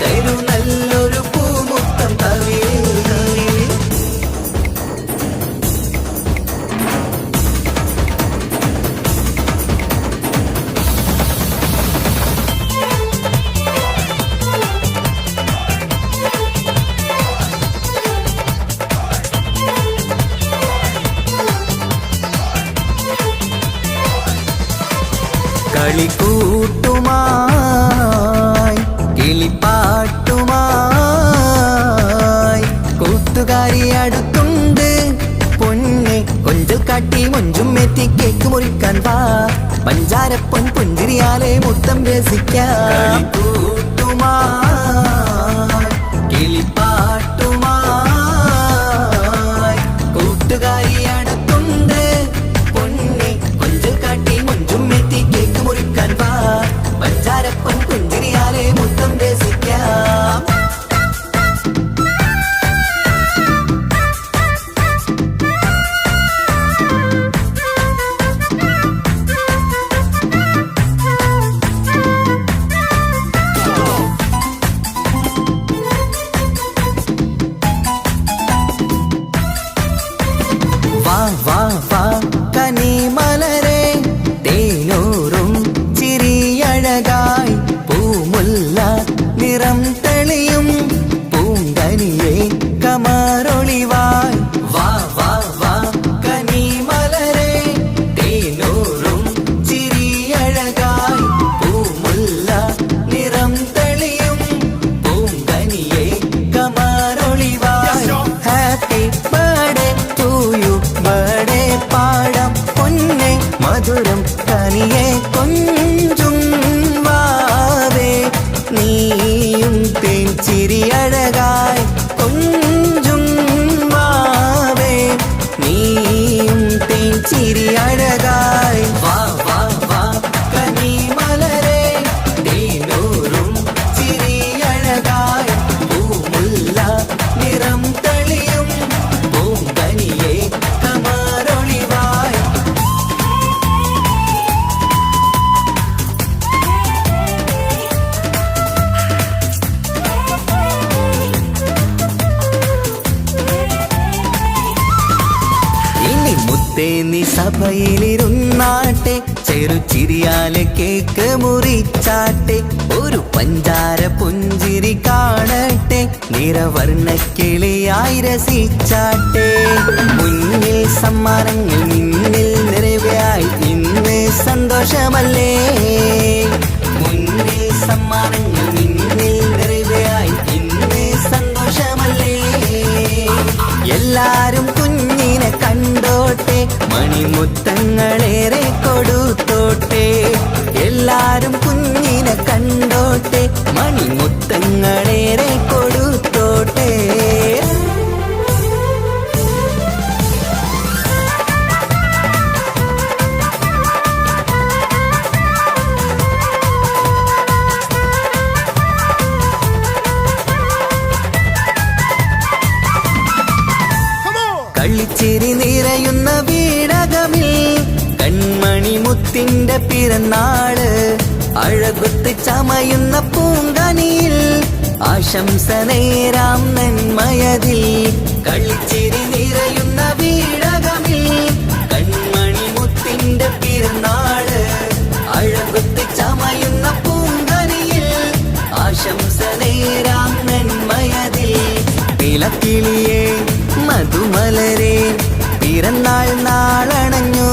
തരൂ നല്ലൊരു പൂമുത്തം കവിളിൽ. കളിക്കൂട്ടുമായി കിളിപ്പാട്ടുമായി കൂട്ടുകാരി അടുത്തുണ്ട് പൊന്നെ കൊഞ്ചൽ കാട്ടി മൊഞ്ചും എത്തി കേക്ക് മുറിക്കാൻ വാ പഞ്ചാരപ്പൊൻ പുഞ്ചിരിയാലെ മുത്തം രസിക്കാം. കിളിപ്പാട്ടുമായി കൂട്ടുകാരി അടുത്തുണ്ട് പൊന്നെ കൊഞ്ചൽ കാട്ടി മൊഞ്ചും എത്തി കേക്ക് മുറിക്കാൻ വാ പഞ്ചാരപ്പൊൻ പുഞ്ചിരിയാലെ മുത്തം രസിക്കാം. വാ വാ വാ കനിമലരെ തേനൂറും ചിരിയഴകായി പൂമുല്ല നിറം തെളിയും നീയും തേൻചിരി അഴകായി കൊഞ്ചും വാവേ നീയും തേൻചിരി അഴകായി വാ വാ വാ കനിമലരേ തേനൂറും ചിരി അഴകായി പൂമുല്ല നിറം തളിയും പൂങ്കനിയെ കമാരൊളിവായി മുത്തേ നീ സഭയിലിരുന്നാട്ടെ ചെറുചിരിയാലെ കേക്ക് മുറിച്ചാട്ടെ ഒരു പഞ്ചാര പുഞ്ചിരി കാണട്ടെ നിറവർണ്ണക്കിളിയായി രസിച്ചാട്ടെ മുന്നിൽ സമ്മാനങ്ങൾ നിന്നിൽ നിറവായി ഇന്ന് സന്തോഷമല്ലേ മുന്നിൽ സമ്മാനങ്ങൾ നിന്നിൽ നിറവായി ഇന്ന് സന്തോഷമല്ലേ എല്ലാരും കുഞ്ഞിനെ കണ്ടോട്ടെ മണിമുത്തങ്ങളേറെ കൊടുത്തോട്ടെ എല്ലാരും കുഞ്ഞിനെ കണ്ടോട്ടെ മണിമുത്തങ്ങളേറെ കൊടുത്തോട്ടെ കളിച്ചിരി നിറയുന്ന വീടകമിൽ കൺമണി മുത്തിന്റെ പിറന്നാള് അഴകുത്ത് ചമയുന്ന പൂങ്കനിയിൽ ആശംസ നേരാം നന്മയതിൽ കളിച്ചിരി നിറയുന്ന വീടകമിൽ കൺമണി മുത്തിന്റെ പിറന്നാള് അഴകുത്ത് ചമയുന്ന പൂങ്കനിയിൽ ആശംസ നേരാം നന്മയതിൽ നിലക്കിളിയേ മധുമലരേ പിറന്നാൾ നാളണഞ്ഞു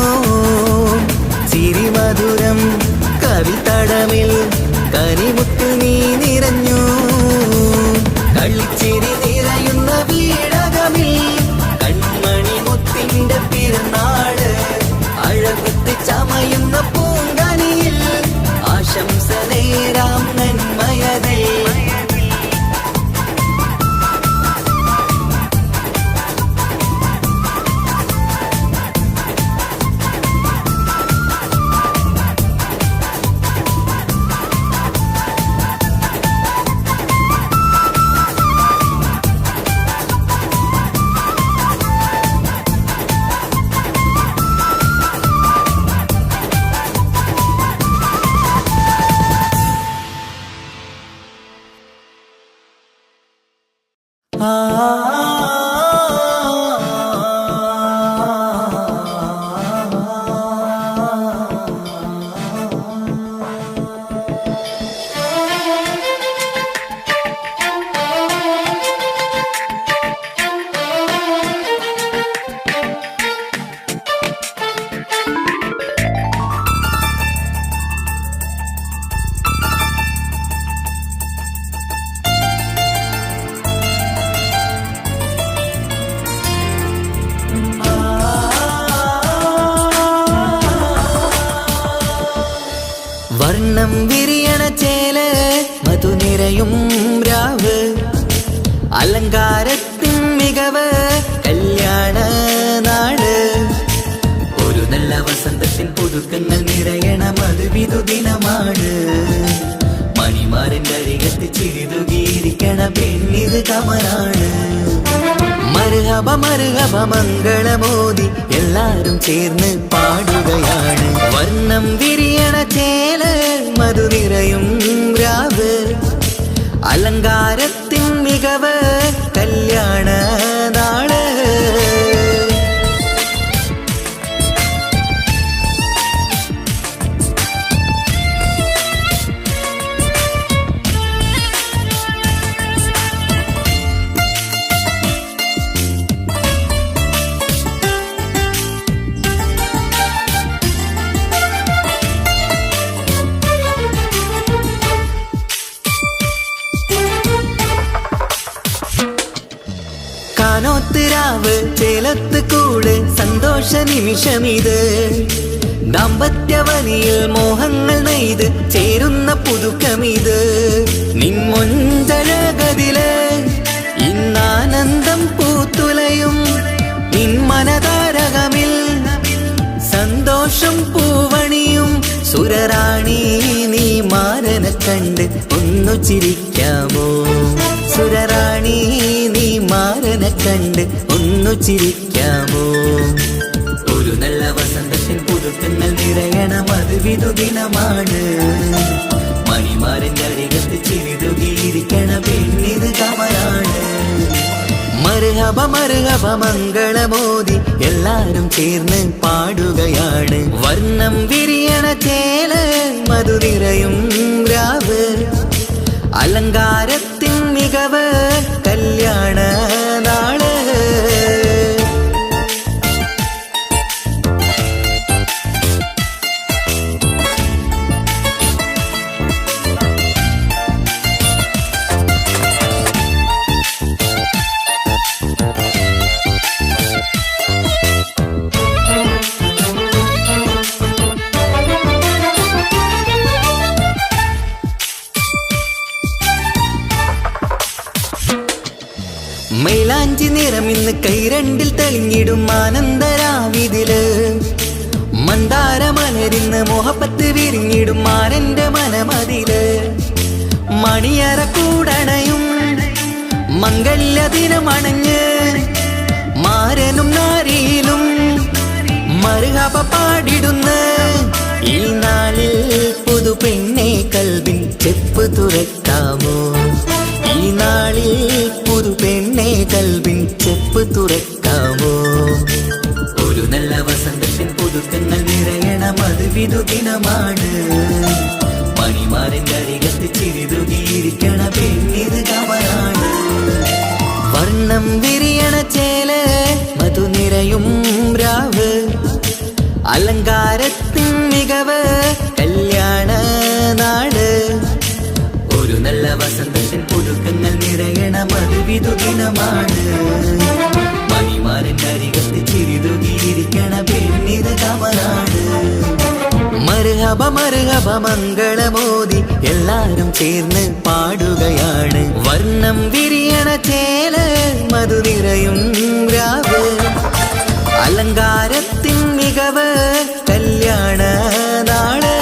ചിരിമധുരം കവിതടമിൽ കനിമുത്ത് നീ നിറഞ്ഞു കളിച്ചിരി നിറയുന്ന വീടകമിൽ കൺമണി മുത്തിന്റെ പിറന്നാള് അഴകുത്ത് ചമയുന്ന പൂങ്കനിയിൽ ആശംസ നേരാം നന്മയതേ വർണ്ണം വിരിയണ ചേല് മധുനിരയും രാവ് അലങ്കാരത്തിൻ മികവ് കല്യാണ നാട് ഒരു നല്ല വസന്തത്തിൻ പുതുക്കങ്ങൾ നിറയണ മധുവിധു ദിനമാണ് മണിമാരന്റെ അരികത്ത് ചിരിതുകിയിരിക്കണ പെണ്ണിത് കമലാണ് മർഹബ മർഹബ മംഗളമോദി എല്ലാരും ചേർന്ന് പാടുകയാണ് വർണ്ണം വിരിയണ ചേല് മധുനിരയും രാവ് അലങ്കാരത്തിൻ മികവ് കല്യാണ നാള് കാനോത്ത് രാവ് ചേലത്ത് കൂട് സന്തോഷ നിമിഷമിത് ദാമ്പത്യവനിയിൽ മോഹങ്ങൾ നെയ്ത് ചേരുന്ന പുതുക്കമിത് നിൻമൊഞ്ചഴകതില് ഇന്നാനന്ദം പൂത്തുലയും നിൻ മനതാരകമിൽ സന്തോഷം പൂവണിയും സുരറാണി നീ മാരനെ കണ്ട് ഒന്നു ചിരിക്കാമോ സുരറാണി നീ മാരനെ കണ്ട് ഒന്നു ചിരിക്കാമോ ഒരു നല്ല വസന്തത്തിൽ പുതുക്കങ്ങൾ നിറയണം അത് വിധുദിനമാണ് മണിമാരന്റെ അരികത്ത് ചിരിതുകിയിരിക്കണ പെണ്ണിത് കമലാണ് മർഹബ മർഹബ മംഗളമോദി എല്ലാരും ചേർന്ന് പാടുകയാണ് വർണ്ണം വിരിയണ ചേല മധു നിറയും രാവ് അലങ്കാരത്തിൻ മികവ് കല്യാണ നാള് മൈലാഞ്ചി നിറമിന്ന് കൈരണ്ടിൽ തെളിഞ്ഞിടും ആനന്ദരാവിതില് മന്ദാരമലരിന്ന് മോഹപ്പത്ത് വിരിഞ്ഞിടും മാരന്റെ മനമതില് മണിയറ കൂടണയും മംഗല്യ ദിനമണഞ്ഞ് മാരനും നാരിയിലും മർഹബ പാടിടുന്ന ഈ നാളിൽ പുതു പെണ്ണെ കൽവിൻ ചെപ്പ് തുറക്കാമോ ഈ നാളിൽ പുതു പെണ്ണെ കൽവിൻ ചെപ്പ് തുറക്കാമോ ഒരു നല്ല വസന്തത്തിൽ പുതുക്കങ്ങൾ നിറയണം അത് വിധുദിനമാണ് മണിമാരന്റെ അരികത്ത് ചിരിതുകിയിരിക്കണ പെണ്ണിത് കമലാണ് വർണ്ണം വിരിയണ ചേല മധു നിറയും രാവ് അലങ്കാരത്തിൻ മികവ് കല്യാണ നാട് ഒരു നല്ല വസന്തത്തിൽ പുതുക്കങ്ങൾ നിറയണം അത് വിധുദിനമാണ് മണിമാരന്റെ അരികത്ത് ചിരിതുകിയിരിക്കണ പെണ്ണിത് കമലാണ് മർഹബ മർഹബ മംഗളമോദി എല്ലാരും ചേർന്ന് പാടുകയാണ് വർണ്ണം വിരിയണ ചേല മധു നിറയും രാവ് അലങ്കാരത്തിൻ മികവ് കല്യാണ നാള്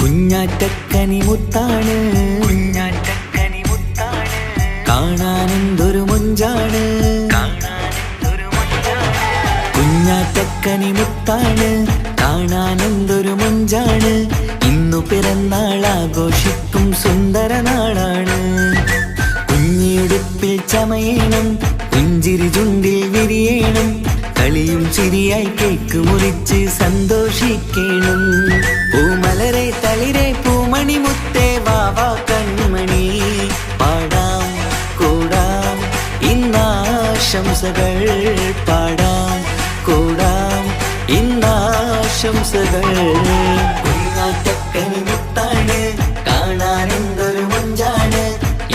കുഞ്ഞാറ്റക്കനി മുത്താണ് കാണാനെന്തൊരു മൊഞ്ചാണ് കുഞ്ഞാറ്റക്കനി മുത്താണ് കാണാനെന്തൊരു മൊഞ്ചാണ് ഇന്നു പിറന്നാൾ ആഘോഷിക്കും സുന്ദര നാളാണ് കുഞ്ഞിയുടുപ്പിൽ ചമയണം പുഞ്ചിരി ചുണ്ടിൽ വിരിയണം കളിയും ചിരിയായി കേക്ക് മുറിച്ച് സന്തോഷിക്കണം പൂമലരെ തളിരെ പൂമണി മുത്തേ വാവാ കൺമണി പാടാം കൂടാം ഇന്നാശംസകൾ പാടാം കൂടാം ഇന്നാശംസകൾ കുഞ്ഞാറ്റക്കനി മുത്താണ് കാണാനെന്തൊരു മൊഞ്ചാണ്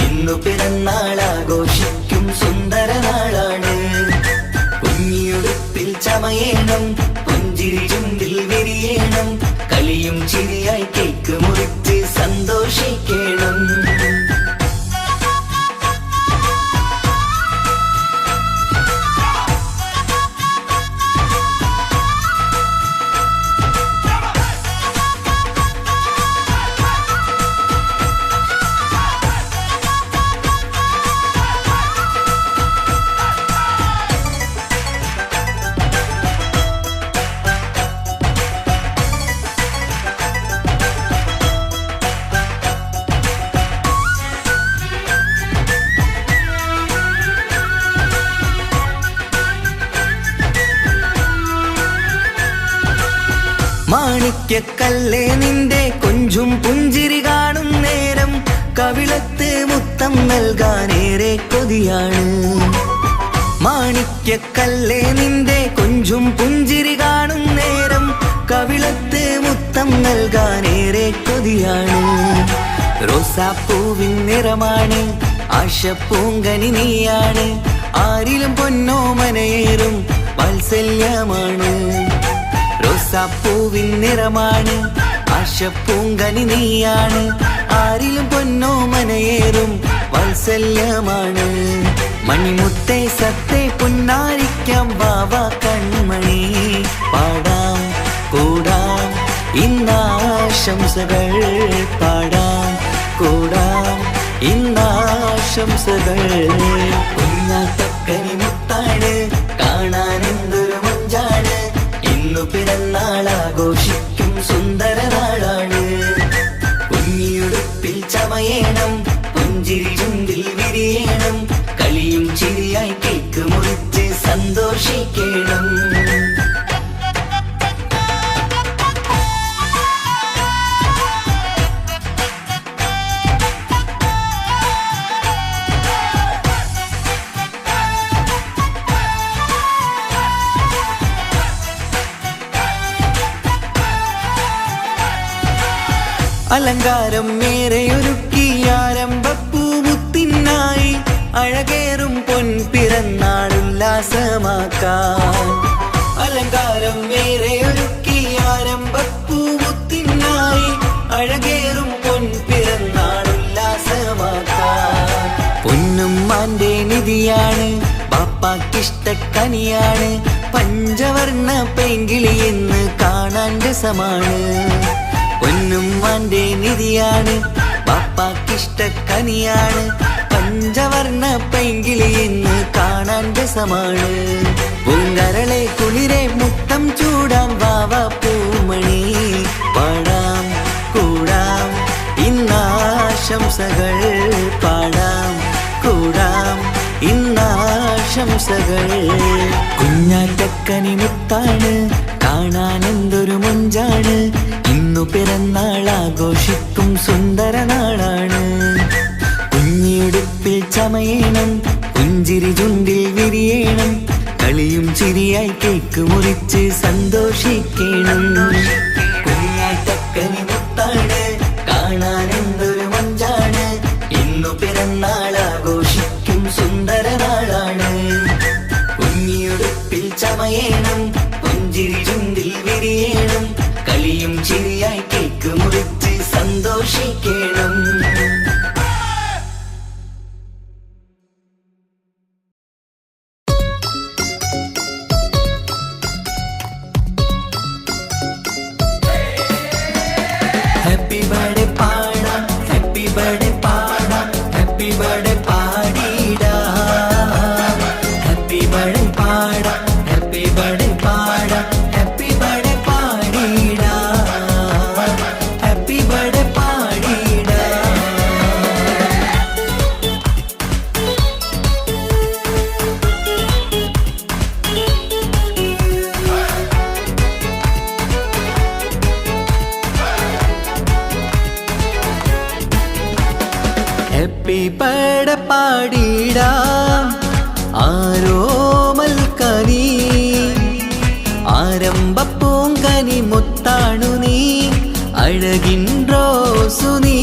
ഇന്നു പിറന്നാൾ ആഘോഷിക്കും സുന്ദര നാളാണ് കുഞ്ഞിയുടുപ്പിൽ ചമയണം പുഞ്ചിരി ചുണ്ടിൽ വിരിയണം കളിയും ചിരിയായി കേക്ക് മുറിച്ച് സന്തോഷിക്കണം മാണിക്യക്കല്ലേ നിന്റെ കൊഞ്ചും പുഞ്ചിരി കാണും നേരം കവിളത്ത് മുത്തം നൽകാനേറെ കൊതിയാണ്. മാണിക്യക്കല്ലേ നിന്റെ കൊഞ്ചും പുഞ്ചിരി കാണും നേരം കവിളത്ത് മുത്തം നൽകാനേറെ കൊതിയാണ്. റോസാപ്പൂവിൻ നിറമാണ് ആശപ്പൂങ്കനി നീയാണ്. ആരിലും പൊന്നോമനയേറും വാത്സല്യമാണ്. റോസാപ്പൂവിൻ നിറമാണ് ആശപ്പൂങ്കനി നീയാണ്. ആരിലും പൊന്നോമനയേറും വാത്സല്യമാണ്. മണിമുത്തേ സത്തേ പുന്നാരിക്കാം വാവ കൺമണി. പാടാം കൂടാം ഇന്നാശംസകൾ. പാടാം കൂടാം ഇന്നാശംസകൾ. കുഞ്ഞാത്തക്കനി മുത്താണ് കാണാൻ എന്തൊരു മഞ്ചാണ്. ഇന്നു പിറന്നാളാഘോഷിക്കും സുന്ദര നാളാണ്. കുഞ്ഞിയുടുപ്പിൽ ചമയേണം പുഞ്ചിരി ചുണ്ടിൽ വിരിയണം. കളിയും ചിരിയായി കേക്ക് മുറിച്ച് സന്തോഷിക്കണം. അലങ്കാരം മേരെയൊരുക്കി ആരംഭപ്പൂമുത്തിനായി അഴകേറും പൊൻപിറന്നാളുല്ലാസമാക്കാൻ. അലങ്കാരം മേരെയൊരുക്കി ആരംഭപ്പൂമുത്തിനായി അഴകേറും പൊൻപിറന്നാളുല്ലാസമാക്കാൻ. പൊന്നുമ്മാന്റെ നിധിയാണ് പാപ്പാക്കിഷ്ടക്കനിയാണ്. പഞ്ചവർണ്ണ പെങ്കിളി എന്ന് കാണാൻ രസമാണ്. പൊന്നുമ്മാന്റെ നിധിയാണ് പാപ്പാക്കിഷ്ടക്കനിയാണ്. പഞ്ചവർണ്ണ പെങ്കിളി എന്ന് കാണാൻ രസമാണ്. പൂങ്കരളെ കുളിരെ മുത്തം ചൂടാം വാവ പൂമണി. പാടാം കൂടാം ഇന്നാശംസകൾ. പാടാം കൂടാം ഇന്നാശംസകൾ. കുഞ്ഞാറ്റക്കനി മുത്താണ് കാണാൻ എന്തൊരു മൊഞ്ചാണ്. ഇന്നു പിറന്നാളാഘോഷിക്കും സുന്ദര നാളാണ്. കുഞ്ഞിയുടുപ്പിൽ ചമയേണം പുഞ്ചിരി ചുണ്ടിൽ വിരിയണം. കളിയും ചിരിയായി കേക്ക് മുറിച്ച് സന്തോഷിക്കണം. കുഞ്ഞാറ്റക്കനി മുത്താണ് കാണാൻ എന്തൊരു മഞ്ചാണ്. ഇന്നു പിറന്നാളാഘോഷിക്കും സുന്ദര നാളാണ്. കുഞ്ഞിയുടുപ്പിൽ ചമയേണം പുഞ്ചിരി ചുണ്ടിൽ വിരിയണം. കളിയും ചിരിയായി കേക്ക് മുറിച്ച് സന്തോഷിക്കണം. ഹാപ്പി ബർത്ത്ഡേ പാടാം ഹാപ്പി ബർത്ത്ഡേ പാടാം ഹാപ്പി ബർത്ത്ഡേ പാടിടാം. ഹാപ്പി ബർത്ത്ഡേ പാടാം ഹാപ്പി ബർത്ത്ഡേ പാടാം ഹാപ്പി ബർത്ത്ഡേ പാടിടാം. ഹാപ്പി ബർത്ത്ഡേ പാടിടാം. ഹാപ്പി ബർത്ത്ഡേ പാടിടാം ആരോമൽക്കനി. ആരംഭപ്പൂങ്കനി മുത്താണു നീ അഴകിൻ റോസു നീ.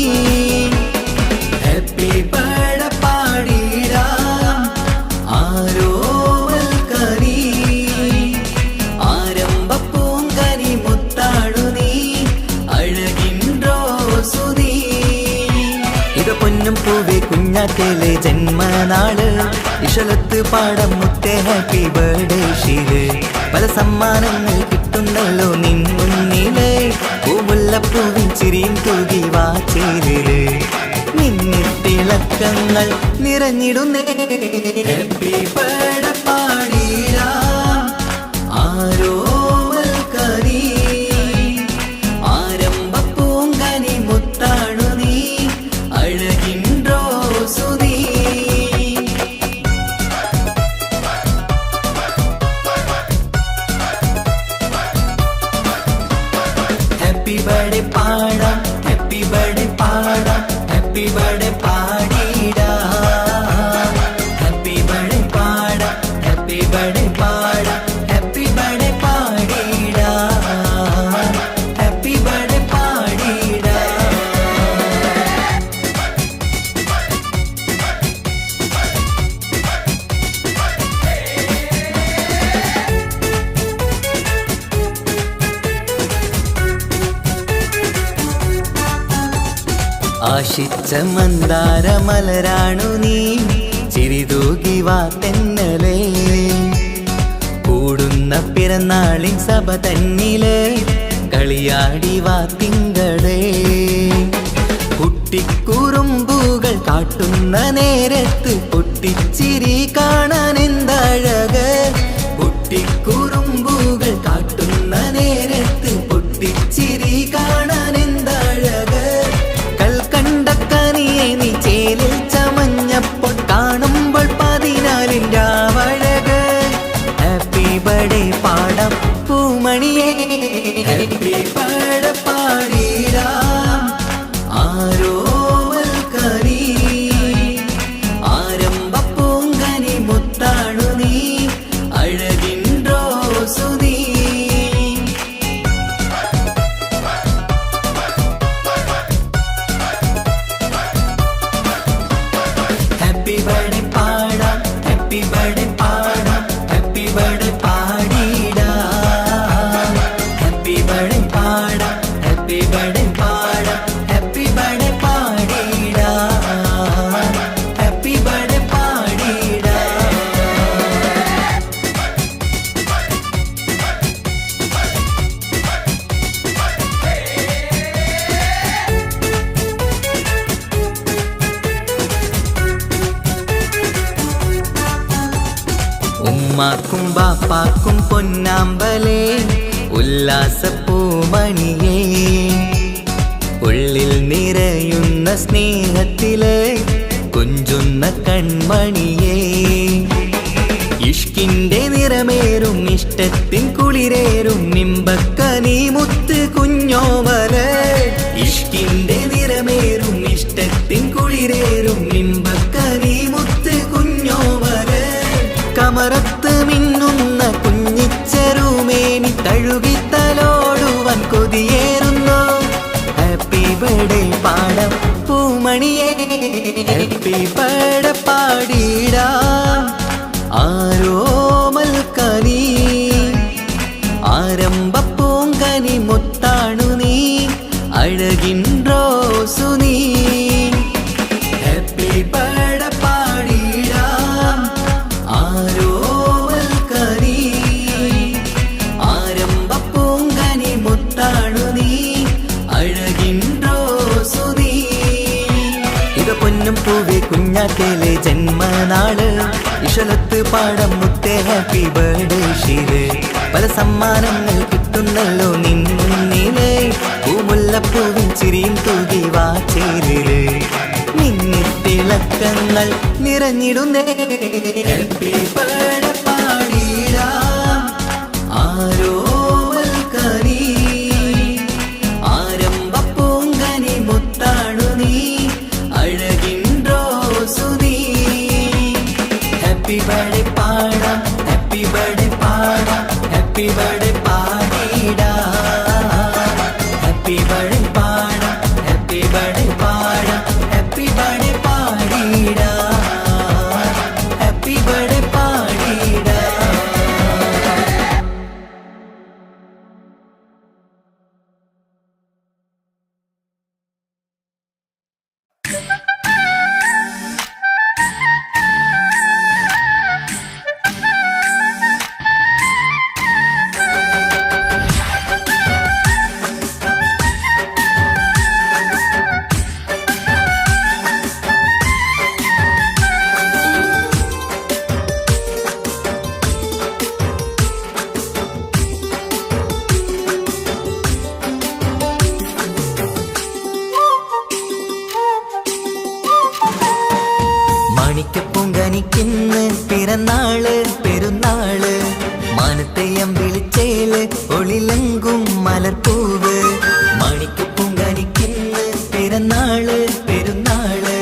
ഹാപ്പി ബർത്ത്ഡേ പാടിടാം ആരോമൽക്കനി. ആരംഭപ്പൂങ്കനി മുത്താണു നീ അഴകിൻ റോസു നീ. ഇത് പൊന്നും പൂവേ കുഞ്ഞാറ്റയിലെ ജന്മനാള്. ഇഷലത്ത് പാടം മുത്തേ ഹാപ്പി ബർത്ത്ഡേ ഷീല്. പല സമ്മാനങ്ങൾ കിട്ടുന്നല്ലോ നിൻ മുന്നില്. പൂമുല്ലപ്പൂവിൻ ചിരിയും തൂകി വാച്ചേലില്. നിന്നിൽ തിളക്കങ്ങൾ നിറഞ്ഞിടുന്നേ. ഹാപ്പി ബർത്ത്ഡേ പാടിടാം ആരോമൽക്കനി. ആരംഭപ്പൂങ്കനി മുത്താണു നീ അഴകിൻ റോസു നീ. ആശിച്ച മന്ദാര മലരാണു നീ ചിരിതൂകി വാ തെന്നലേ കൂടുന്ന പിറന്നാളിൻ സഭ തന്നില് കളിയാടി വാ തിങ്കളേ കുട്ടിക്കുറുമ്പുകൾ കാട്ടുന്ന നേരത്ത് പൊട്ടിച്ചിരി കാണാൻ എന്തഴക് കുട്ടിക്കുറുമ്പുകൾ കാട്ടുന്ന നേരത്ത് പൊട്ടിച്ചിരി കാണാൻ എന്തഴക് കൽക്കണ്ടക്കനിയെ നീ ചേലിൽ ചമഞ്ഞപ്പോൾ കാണുമ്പോൾ 14 രാവഴക് ഹാപ്പി ബർത്ത്ഡേ പാടം പൂമണിയേ ഹാപ്പി ബർത്ത്ഡേ പാടിടാം ആരോമൽ കനി ആരംഭ പൂങ്കനി മുത്താണു നീ അഴകിൻ റോസു നീ ഹാപ്പി ബർത്ത്ഡേ പാടാം ഹാപ്പി ബർത്ത്ഡേ പാടാം ഹാപ്പി ബർത്ത്ഡേ പാടിടാം ഹാപ്പി ബർത്ത്ഡേ പാടാം ഹാപ്പി ബർത്ത്ഡേ പാടാം ഹാപ്പി ബർത്ത്ഡേ പാടിടാം ഹാപ്പി ബർത്ത്ഡേ പാടിടാം ഉമ്മാക്കും ബാപ്പാക്കും പൊന്നാമ്പലേ ഉല്ലാസപ്പൂമണിയേ ഉള്ളിൽ നിറയുന്ന സ്നേഹത്തില് കുഞ്ചുന്ന കൺമണിയേ ഇഷ്കിന്റെ നിറമേറും ഇഷ്ടത്തിൻ കുളിരേറും നിമ്പക്കനി മുത്ത് കുഞ്ഞോമല് ഇഷ്കിന്റെ നിറമേറും ഇഷ്ടത്തിൻ കുളിരേറും നിമ്പക്കനി മുത്ത് കുഞ്ഞോമല് കമറത്ത് മിന്നുന്ന കുഞ്ഞിച്ചെറുമേനി തഴുകിത്തലോടുവാൻ കൊതിയേറുന്നു ഹാപ്പി ബർത്ത്ഡേ പാടം പൂമണിയേ ഹാപ്പി ബർത്ത്ഡേ പാടിടാം ആരോമൽ കനി ആരംഭ പൂങ്കനി മുത്താണു നീ അഴകിൻ റോസു നീ ഹാപ്പി ബർത്ത്ഡേ പാടിടാം ആരോമൽ കനി ആരംഭ പൂങ്കനി മുത്താണു നീ അഴകിൻ റോസു നീ ഇത് പൊന്നും പൂവേ കുഞ്ഞാറ്റയിലെ ജന്മനാള് ഇഷലത്ത് പാടം മുത്തേ ഹാപ്പി ബർത്ത്ഡേ ഷീല് പല സമ്മാനങ്ങൾ കിട്ടുന്നല്ലോ നിന്നിലെ പൂമുല്ലപ്പൂവിൻ ചിരിയും തൂകി വാച്ചേരില് മിന്നിത്തിളക്കങ്ങൾ നിറഞ്ഞിടുന്നേ ഹാപ്പി ബർത്ത്ഡേ പാടിടാം ആരോമൽ കനി ആരംഭ പൂങ്കനി മുത്താണു നീ അഴകിൻ റോസു നീ ഹാപ്പി ബർത്ത്ഡേ പാടാം ഹാപ്പി ബർത്ത്ഡേ പാടാം ഹാപ്പി ബർത്ത്ഡേ പാടിടാം ഹാപ്പി ബർത്ത്ഡേ പാടാം ഹാപ്പി ബർത്ത്ഡേ പാടാം ഹാപ്പി ബർത്ത്ഡേ പാടിടാം ഹാപ്പി ബർത്ത്ഡേ പാടിടാം മാണിക്കപ്പൂങ്കനിക്കിന്ന് പിറന്നാള് പെരുന്നാള് മാനത്തെയം വിളിച്ചേല് ഒളിലങ്കും മലർപ്പൂവ് മാണിക്കപ്പൂങ്കനിക്കിന്ന് പിറന്നാള് പെരുന്നാള്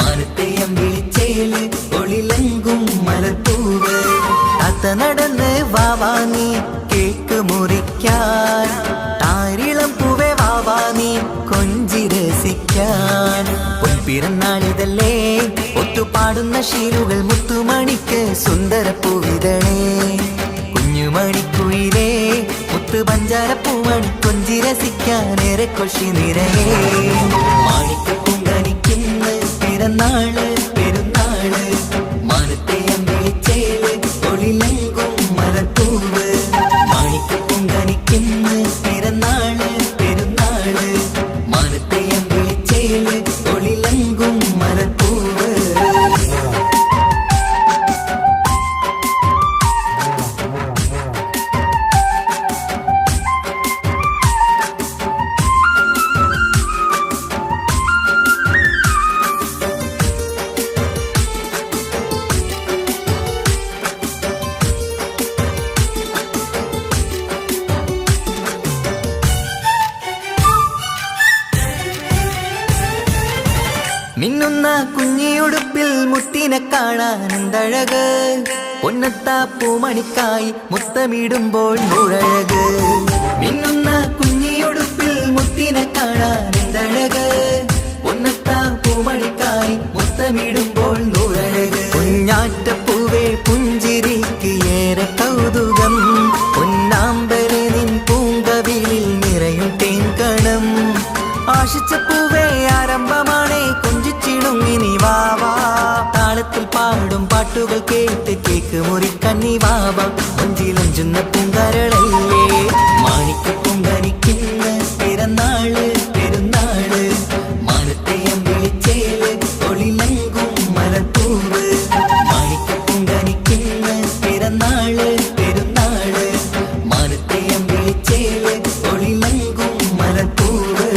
മാനത്തെയം വിളിച്ചേല് ഒളിലങ്കും മലർപ്പൂവ് താത്ത നടന്ന് വാവാനി കേക്ക് മുറിക്കാൻ താരിളം പൂവേ വാവാനി കൊഞ്ചി രസിക്കാൻ പൊൻപിറന്നാളിതല്ലേ ഒത്തുപാടുന്ന ശീലുകൾ മുത്തുമണിക്ക് സുന്ദരപ്പൂവിതളേ കുഞ്ഞുമണിക്കുയിലേ മുത്ത് പഞ്ചാരപ്പൂമണി കൊഞ്ചി രസിക്കാനേറെ കൊഷി നിറയേ മാണിക്കപ്പൂങ്ക പെരുന്നാള് പെരുന്നാള് മാനത്തെ അമ്പിളിച്ചേല് ഒളിലെങ്കും മലപ്പൂവ് മാണിക്ക് പൊങ്കനിക്കുന്ന് പിറന്നാള് പെരുന്നാള് മാനത്തെ അമ്പിളിച്ചേല് ഒളിലെങ്കും മലപ്പൂവ് മിന്നുന്ന കുഞ്ഞിയുടുപ്പിൽ മുത്തിനെ കാണാൻ എന്തഴക് പൊന്നത്താ പൂമണിക്കായി മുത്തമിടുമ്പോൾ നൂറഴക് മിന്നുന്ന കുഞ്ഞിയുടുപ്പിൽ മുത്തിനെ കാണാൻ എന്തഴക് പൊന്നത്താ പൂമണിക്കായി മുത്തമിടുമ്പോൾ നൂറഴക് കുഞ്ഞാറ്റപ്പൂവേ പുഞ്ചിരിക്ക് ഏറെ കൗതുകം പൊന്നാമ്പലെ നിൻ പൂങ്കവിളിൽ നിറയും തേൻകണം ആശിച്ച പൂവേ ആരംഭമാണേ കൊഞ്ചിച്ചിടുങ്ങിനി വാവാ താളത്തിൽ പാടും പാട്ടുകൾ കേട്ട് കേക്ക് മുറിക്കണ്ണി വാവാ കൊഞ്ചിലഞ്ചുന്ന പൂങ്കരളല്ലേ മാണിക്ക് പൊങ്കനിക്കുന്ന പിറന്നാള് പെരുന്നാള് മാനത്തെ അമ്പിളിച്ചേല് ഒളിലെങ്കും മലപ്പൂവ് മാണിക്ക് പൊങ്കനിക്കുന്ന പിറന്നാള് പെരുന്നാള് മാനത്തെ അമ്പിളിച്ചേല് ഒളിലെങ്കും മലപ്പൂവ്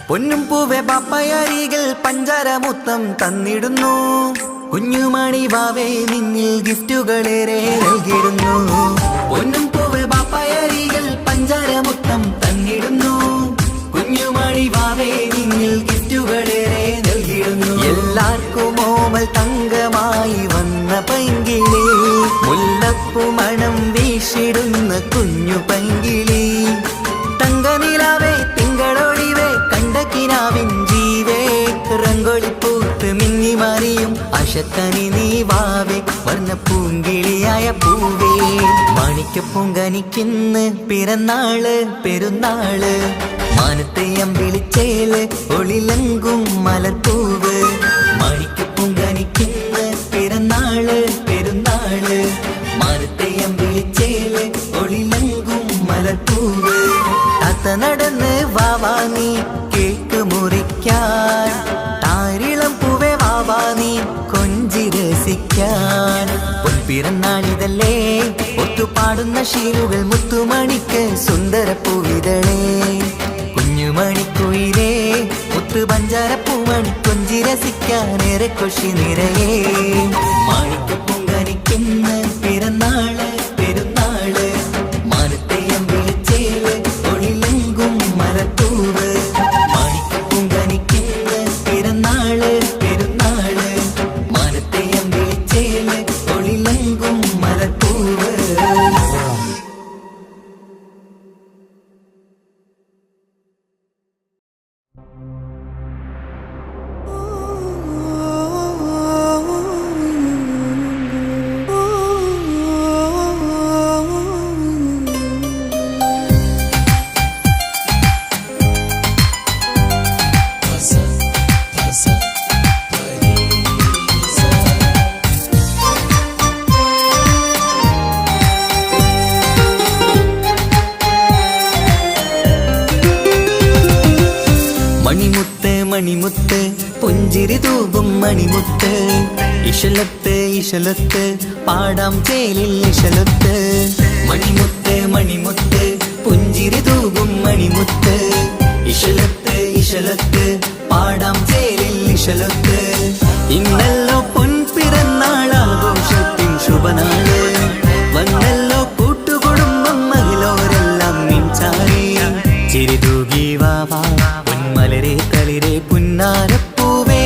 പൊന്നും പൂവെ പാപ്പയരികൾ പഞ്ചാരമുത്തം തന്നിടുന്നു കുഞ്ഞുമണി വാവേ നിന്നിൽ ഗിഫ്റ്റുകളേറെ നൽകിടുന്നു പൊന്നും പൂവെ പാപ്പയരികൾ പഞ്ചാരമുത്തം തന്നിടുന്നു കുഞ്ഞുമണി വാവേ നിന്നിൽ ഗിഫ്റ്റുകളേറെ നൽകിടുന്നു എല്ലാവർക്കും ഓമൽ തങ്കമായി വന്ന പൈങ്കിളി മുല്ലപ്പൂ മണം വീശിടുന്ന കുഞ്ഞു പൈങ്കിളി തങ്കനിലാവേ തിങ്കളൊളിവേ കണ്ടക്കിനാവിൻ ജീവേ റംഗോളിപ്പൂത്ത് മിന്നി മാറിയും അശത്തനി നീ വാവേ വർണ്ണ പൂങ്കിളിയായ പൂവേ മാണിക്ക് പൊങ്കനിക്കുന്ന് പിറന്നാള് പെരുന്നാള് മാനത്തെ അമ്പിളിച്ചേല് ഒളിലെങ്കും മലപ്പൂവ് മാണിക്ക് പൊങ്കനിക്കുന്ന് പിറന്നാള് പെരുന്നാള് മാനത്തെ അമ്പിളിച്ചേല് ഒളിലെങ്കും മലപ്പൂവ് താത്ത നടന്ന് വാവാ നീ കേക്ക് മുറിക്കാൻ താരിളം പൂവേ വാവാ നീ കൊഞ്ചി രസിക്കാൻ പൊൻപിറന്നാളിതല്ലേ ഒത്തുപാടുന്ന ശീലുകൾ മുത്തുമണിക്ക് സുന്ദര പൂവിതളേ കുഞ്ഞുമണിക്കുയിലേ മുത്തു പഞ്ചാര പൂമണി കൊഞ്ചി രസിക്കാനേറെ കൊഷി നിറയേ മാണിക്ക് പൊങ്കനിക്കുന്ന പിറന്നാള് പെരുന്നാള് മാനത്തെ അമ്പിളിച്ചേല് ഒളിലെങ്കും മലപ്പൂവ് മാണിക്ക് പൊങ്കനിക്കുന്ന പിറന്നാള് പെരുന്നാള് മാനത്തെ അമ്പിളിച്ചേല് ഒളിലെങ്കും മലപ്പൂവ് മണിമുത്ത് മണിമുത്ത് പുഞ്ചിരി തൂകും മണിമുത്ത് ഇശലത്ത് ഇശലത്ത് പാടാം ചേലിൽ ഇശലത്ത് മണിമുത്ത് മണിമുത്ത് പുഞ്ചിരി തൂകും മണിമുത്ത് ഇശലത്ത് ഇശലത്ത് പാടാം ചേലിൽ ഇശലത്ത് ഇന്നല്ലോ പൊൻപിറന്നാളാഘോഷത്തിൻ ശുഭനാള് വന്നല്ലോ കൂട്ടുകുടുംബം മഹിളോരെല്ലാം നിൻചാരി ചിരിതൂകി വാവാ പൊന്മലരെ തളിരെ പുന്നാരപ്പൂവേ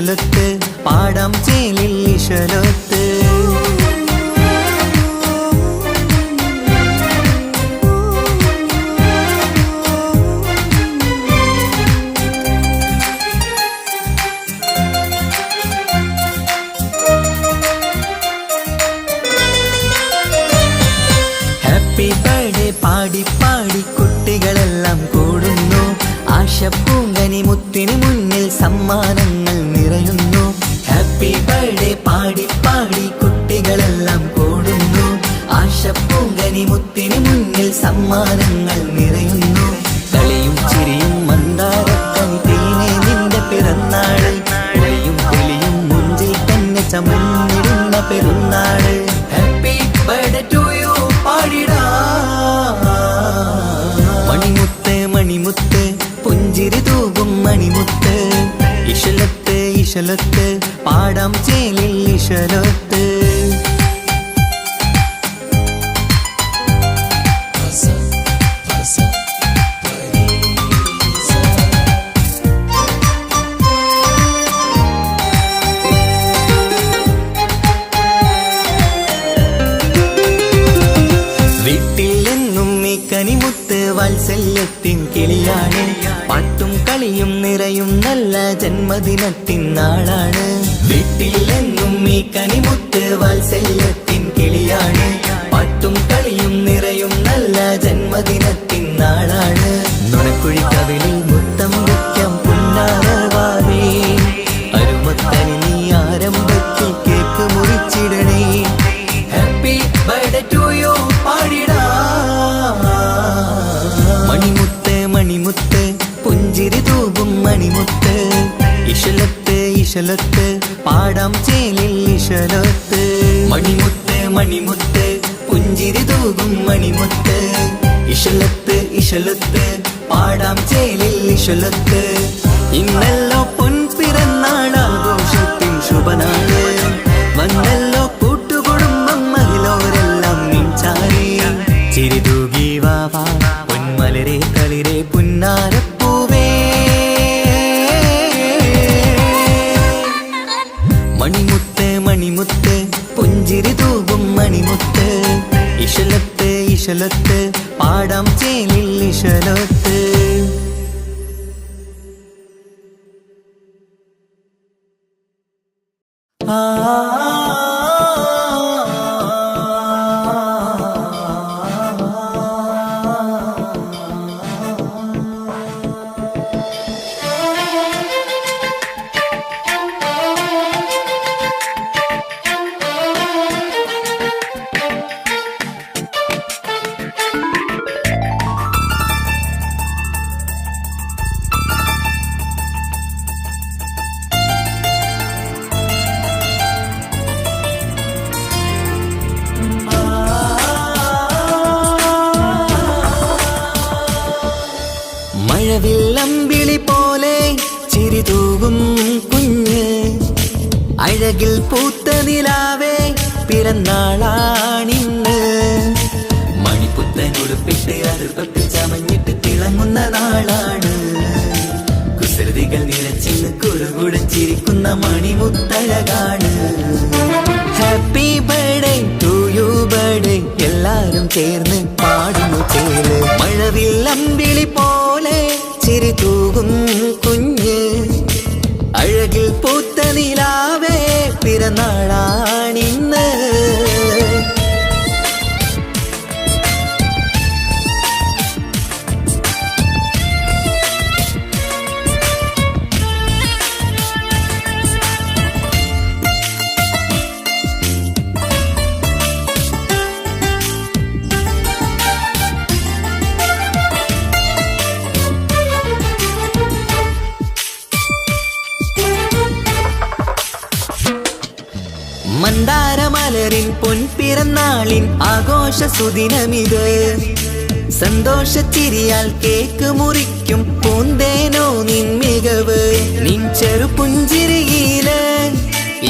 ഇശലൊത്ത് പാടാം ചേലിൽ ഇശലൊത്ത്. ഹാപ്പി ബർത്ത്ഡേ പാടി പാടി കുട്ടികളെല്ലാം കൂടുന്നു. ആശപ്പൂങ്കനി മുത്തിന് മുന്നിൽ സമ്മാനങ്ങൾ നിറയുന്നു. ഹാപ്പി ബർത്ത്ഡേ പാടി പാടി കുട്ടികളെല്ലാം കൂടുന്നു. ആശപ്പൂങ്കനി മുത്തിന് മുന്നിൽ സമ്മാനങ്ങൾ നിറയുന്നു. കളിയും ചിരിയും മന്ദാരക്കനി തേനെ നിന്റെ പിറന്നാള്. ഒളിയും പുലിയും മുഞ്ചിൽ തന്നെ ചമഞ്ഞിടുന്ന പെരുന്നാള്. ഹാപ്പി ബർത്ത്ഡേ ടു യു പാടിടാ. മണിമുത്ത് മണിമുത്ത് പുഞ്ചിരി തൂകും മണിമുത്ത്. ഇശലത്ത് ഇശലത്ത് പാടാം ചേലിൽ ഇശലൊത്ത്. കനിമുത്ത് വാത്സല്യത്തിൻ കിളിയാണ്. പാട്ടും കളിയും നിറയും നല്ല ജന്മദിനത്തിൻ നാളാണ്. വീട്ടിൽ എന്നും ഈ കനിമുത്ത് വാത്സല്യത്തിൻ കിളിയാണ്. പാട്ടും കളിയും നിറയും നല്ല ജന്മദിനത്തിൻ നാളാണ്. നുണക്കുഴിക്കവിളിൽ മുത്തം വയ്ക്കാം പുന്നാരവാവേ. അരുമത്തനി നീ ആരംഭത്തിൽ കേക്ക് മുറിച്ചിടണേ. ഹാപ്പി ബർത്ത്ഡേ ടു യു പാടിടാ. മണിമുത്ത് മണിമുത്ത് പുഞ്ചിരി തൂകും മണിമുത്ത്. ഇശലത്ത് ഇശലത്ത് പാടാം ചേലിൽ ഇശലൊത്ത്. മണിമുത്ത് മണിമുത്ത് പുഞ്ചിരി തൂകും മണിമുത്ത്. ഇശലത്ത് ഇശലത്ത് പാടാം ചേലിൽ ഇശലൊത്ത്. ഇന്നല്ലോ പൊൻപിറന്നാളാഘോഷത്തിൻ ശുഭനാള്. വന്നല്ലോ കൂട്ടുകുടുംബം മഹിളോരെല്ലാം നിൻചാരി. ചിരിതൂകി വാവാ പൊന്മലരെ കളിരെ പുന്നാരപ്പൂവേ. മണിമുത്ത് മണിമുത്ത് പുഞ്ചിരി തൂകും മണിമുത്ത്. ഇശലത്ത് ഇശലത്ത് പാടാം ചേലിൽ ഇശലൊത്ത്. മഴവില്ലമ്പിളി പോലെ ചിരി തൂകും കുഞ്ഞ്. അഴകിൽ പൂത്ത നിലാവേ പിറന്നാളാണിന്ന്. മണിപ്പുത്തൻ ഉടുപ്പിട്ട് അതിർപ്പത്തിൽ ചമഞ്ഞിട്ട് തിളങ്ങുന്ന നാളാണ്. കുസൃതികൾ നിറച്ചിന്ന് കുറുകുടച്ചിരിക്കുന്ന മണിമുത്തഴകാണ്. Happy birthday to you birthday എല്ലാരും ചേർന്ന് പാടുന്നു ചേല്. മഴവില്ലമ്പിളി പോലെ ചിരി തൂകും കുഞ്ഞ്. അഴകിൽ പൂത്ത നിലാവേ പിറന്നാളാണിന്ന്. മന്ദാരമലരിൻ പൊൻപിറന്നാളിൻ ആഘോഷ സുദിനമിത്. സന്തോഷച്ചിരിയാൽ കേക്ക് മുറിക്കും പൂന്തേനോ നിൻ മികവ്. നിൻ ചെറുപുഞ്ചിരിയില്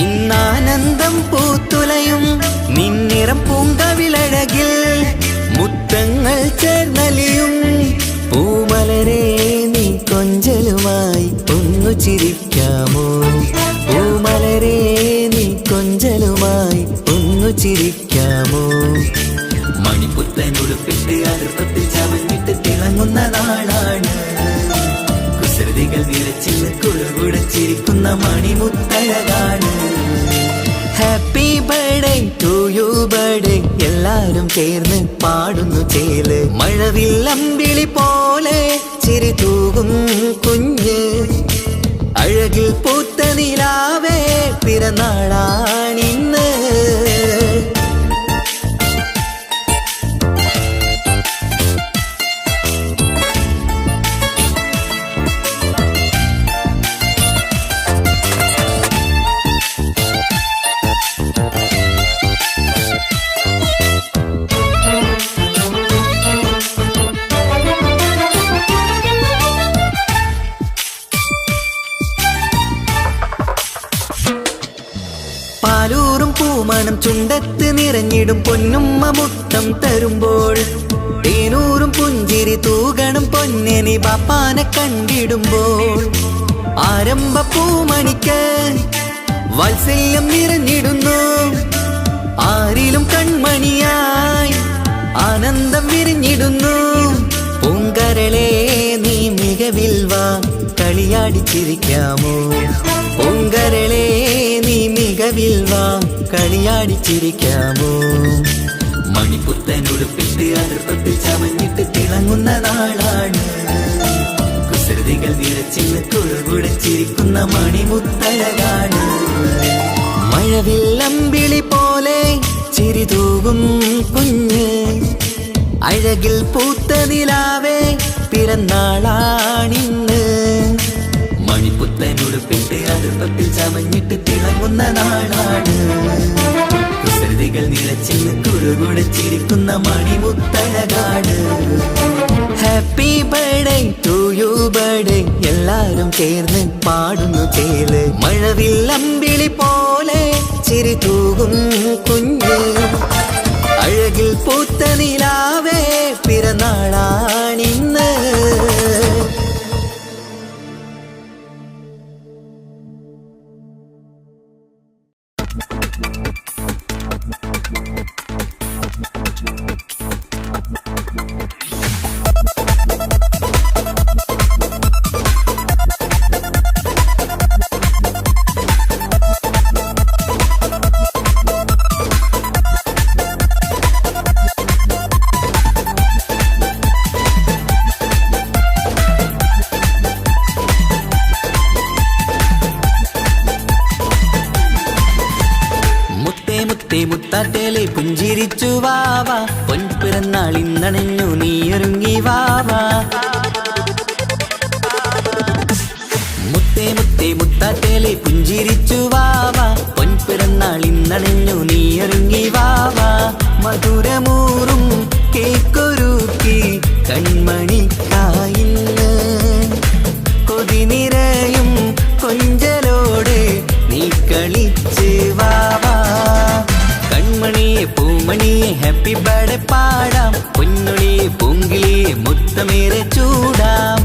ഇന്നാനന്ദം പൂത്തുലയും. നിന്നിറം പൂങ്കവിളഴകിൽ മുത്തങ്ങൾ ചേർന്നലിയും. പൂമലരെ നീ കൊഞ്ചലുമായി ഒന്നു ചിരിക്കാമോ? കൂട്ടുകാരെ നീ കൊഞ്ചലുമായി ഒന്നു ചിരിക്കാമോ? മണിപ്പുത്തൻ ഉടുപ്പിട്ട് അടുപ്പത്തിൽ ചവഞ്ഞിട്ട് തിളങ്ങുന്ന നാളാണ്. കുസൃതികൾ നിറച്ചിന്ന് കുളുകുടച്ചിരിക്കുന്ന മണിമുത്തഴകാണ്. Happy birthday to you birthday എല്ലാരും ചേർന്ന് പാടുന്നു ചേല്. മഴവില്ലമ്പിളി പോലെ ചിരി തൂകും കുഞ്ഞ്, അഴകിൽ പൂത്ത നിലാവേ പിറന്നാളാണിന്ന്. പാലൂറും പൂമണം ചുണ്ടത്ത് നിറഞ്ഞിടും പൊന്നുമ്മ മുത്തം തരുമ്പോൾ, തേനൂറും പുഞ്ചിരി തൂകണം പൊന്നനി ബാപ്പാനെ കണ്ടിടുമ്പോൾ. ആരംഭ പൂമണിക്ക് വാത്സല്യം നിറഞ്ഞിടുന്നു, ആരിലും കൺമണിയായി ആനന്ദം വിരിഞ്ഞിടുന്നു. പൂങ്കരളെ നീ മികവിൽ വാ കളിയാടിച്ചിരിക്കാമോ? പൂങ്കരളെ നീ മികവിൽ വാ കളിയാടിച്ചിരിക്കാമോ? മണിപ്പുത്തൻ ഉടുപ്പിട്ട് അടുപ്പത്തിൽ ചമഞ്ഞിട്ട് തിളങ്ങുന്ന നാളാണ്. കുസൃതികൾ നിറച്ചിന്ന് കുളുകുടച്ചിരിക്കുന്ന മണിമുത്തഴകാണ്. മഴവില്ലമ്പിളി പോലെ ചിരി തൂകും കുഞ്ഞ്, അഴകിൽ പൂത്ത നിലാവേ പിറന്നാളാണിന്ന്. മണിപ്പുത്തൻ ഉടുപ്പിട്ട് അടുപ്പത്തിൽ ചമഞ്ഞിട്ട് തിളങ്ങുന്ന നാളാണ്. കുസൃതികൾ നിറച്ചിന്ന് കുളുകുടച്ചിരിക്കുന്ന മണിമുത്തഴകാണ്. Happy birthday to you birthday എല്ലാരും ചേർന്ന് പാടുന്നു ചേല്. മഴവില്ലമ്പിളി പോലെ ചിരി തൂകും കുഞ്ഞ്, അഴകിൽ പൂത്ത നിലാവേ പിറന്നാളാണിന്ന്. മുത്താറ്റേലെ പുഞ്ചിരിച്ചു വാവാ, പൊൻപിറന്നാൾ ഇന്നണഞ്ഞു നീയൊരുങ്ങി വാവാ. മുത്തേ മുത്തേ മുത്താറ്റേലെ പുഞ്ചിരിച്ചു വാവാ, പൊൻപിറന്നാൾ ഇന്നണഞ്ഞു നീയൊരുങ്ങി വാവാ. മധുരമൂറും കേക്കൊരുക്കി കൺമണിക്കായിന്ന്, കൊതി നിറയും കൊഞ്ചലോടെ നീ കളിച്ച് വാവാ. കൺമണിയെ പൂമണിയെ ഹാപ്പി ബർത്ത്ഡേ പാടാം, പൊന്നൊളിയെ പൂങ്കിളിയെ മുത്തമേറെ ചൂടാം.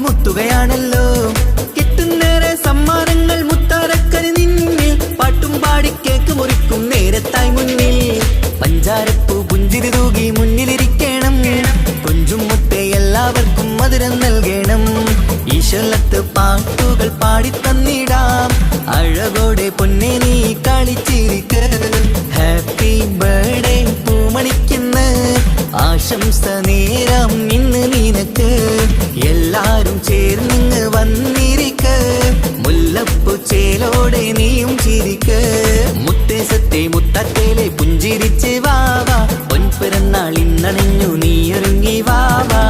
മുത്തുകയാണല്ലോ കിട്ടുന്നേരെ സമ്മാനങ്ങൾ മുത്താരക്കരി നിന്നിൽ, പാട്ടും പാടി കേക്ക് മുറിക്കും നേരത്തായി മുന്നിൽ. പഞ്ചാരപ്പൂ പുഞ്ചിരി തൂകി മുന്നിലിരിക്കണം, കൊഞ്ചും മുത്തേ എല്ലാവർക്കും മധുരം നൽകണം. ഈശ്വലത്ത് പാട്ടുകൾ പാടിത്തന്നിടാം, അഴകോടെ പൊന്നെ നീ കളിച്ചിരിക്ക. ഹാപ്പി ബർത്ത്ഡേ പൂമണിക്കുന്ന്, ആശംസ നേരം ഇന്ന് നിനക്ക്. എല്ലാരും ചേർന്നിങ്ങ് വന്നിരിക്ക, മുല്ലപ്പൂ ചേലോടെ നീയും ചിരിക്ക്. മുത്തേ സത്തേ മുത്തത്തേലെ പുഞ്ചിരിച്ച് വാവാ, പൊൻപിറന്നാൾ ഇന്നണഞ്ഞു നീയൊരുങ്ങി വാവാ.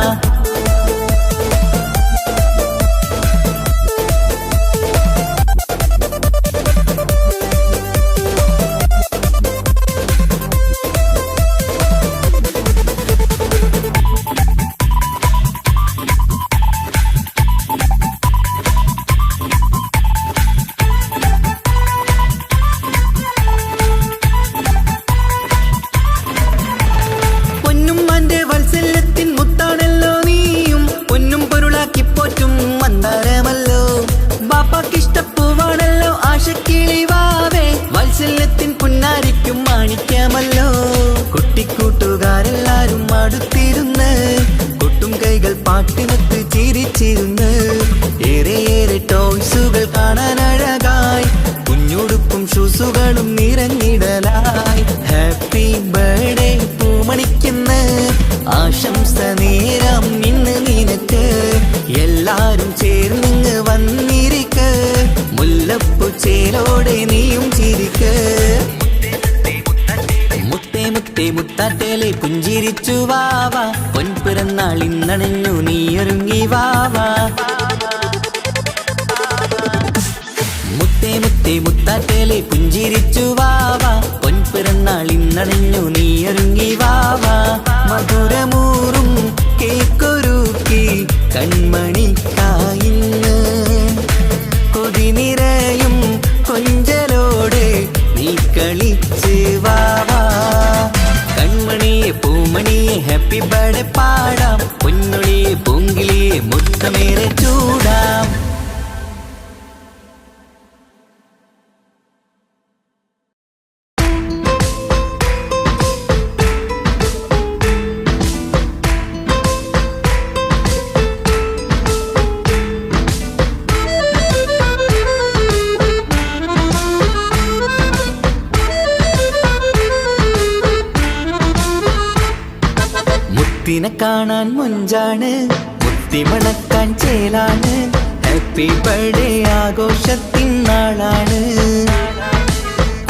കൂട്ടുകാരെല്ലാരും അടുത്തിരുന്ന് കൊട്ടും കൈകൾ പാട്ടിനൊത്ത് ചിരിച്ചിരുന്ന് ഏറെ ടോയ്സുകൾ കാണാൻ അഴകായി കുഞ്ഞുടുപ്പും ഷൂസുകളും നിറഞ്ഞിടലായി ഹാപ്പി ബർത്ത്ഡേ പൂമണിക്കുന്ന ആശംസ നേരം ഇന്ന് നിനക്ക് എല്ലാരും ചേർന്നിങ്ങ് വന്നിരിക്ക് മുല്ലപ്പൂ ചേലോടെ നീയും ചിരിക്ക് മുത്തേ മുത്തേ മുത്താട്ടേലെ പുഞ്ചിരിച്ചു വാവാ പൊൻപിറന്നാൾ ഇന്നണഞ്ഞു നീ ഒരുങ്ങി വാവാ മുത്തേ മുത്തേ മുത്താട്ടേലെ പുഞ്ചിരിച്ചു വാവാ പൊൻപിറന്നാൾ ഇന്നണഞ്ഞു നീ ഒരുങ്ങി വാവാ മധുരമൂറും കേക്കൊരുക്കി കൺമണിക്കായിന്ന് കൊതി നിറയും കൊഞ്ചലോടെ നീ കളിച്ച് വാവാ കൺമണിയെ പൂമണിയെ ഹാപ്പി ബർത്ത്ഡേ പാടാം പൊന്നൊളിയെ പൂങ്കിളിയെ മുത്തമേറെ ചൂടാം മുത്തിനെ കാണാൻ മുഞ്ചാണ് മുത്തിമണക്കാൻ ചേലാണ് ഹാപ്പി ബർത്ത്ഡേ ആഘോഷത്തിൻ നാളാണ്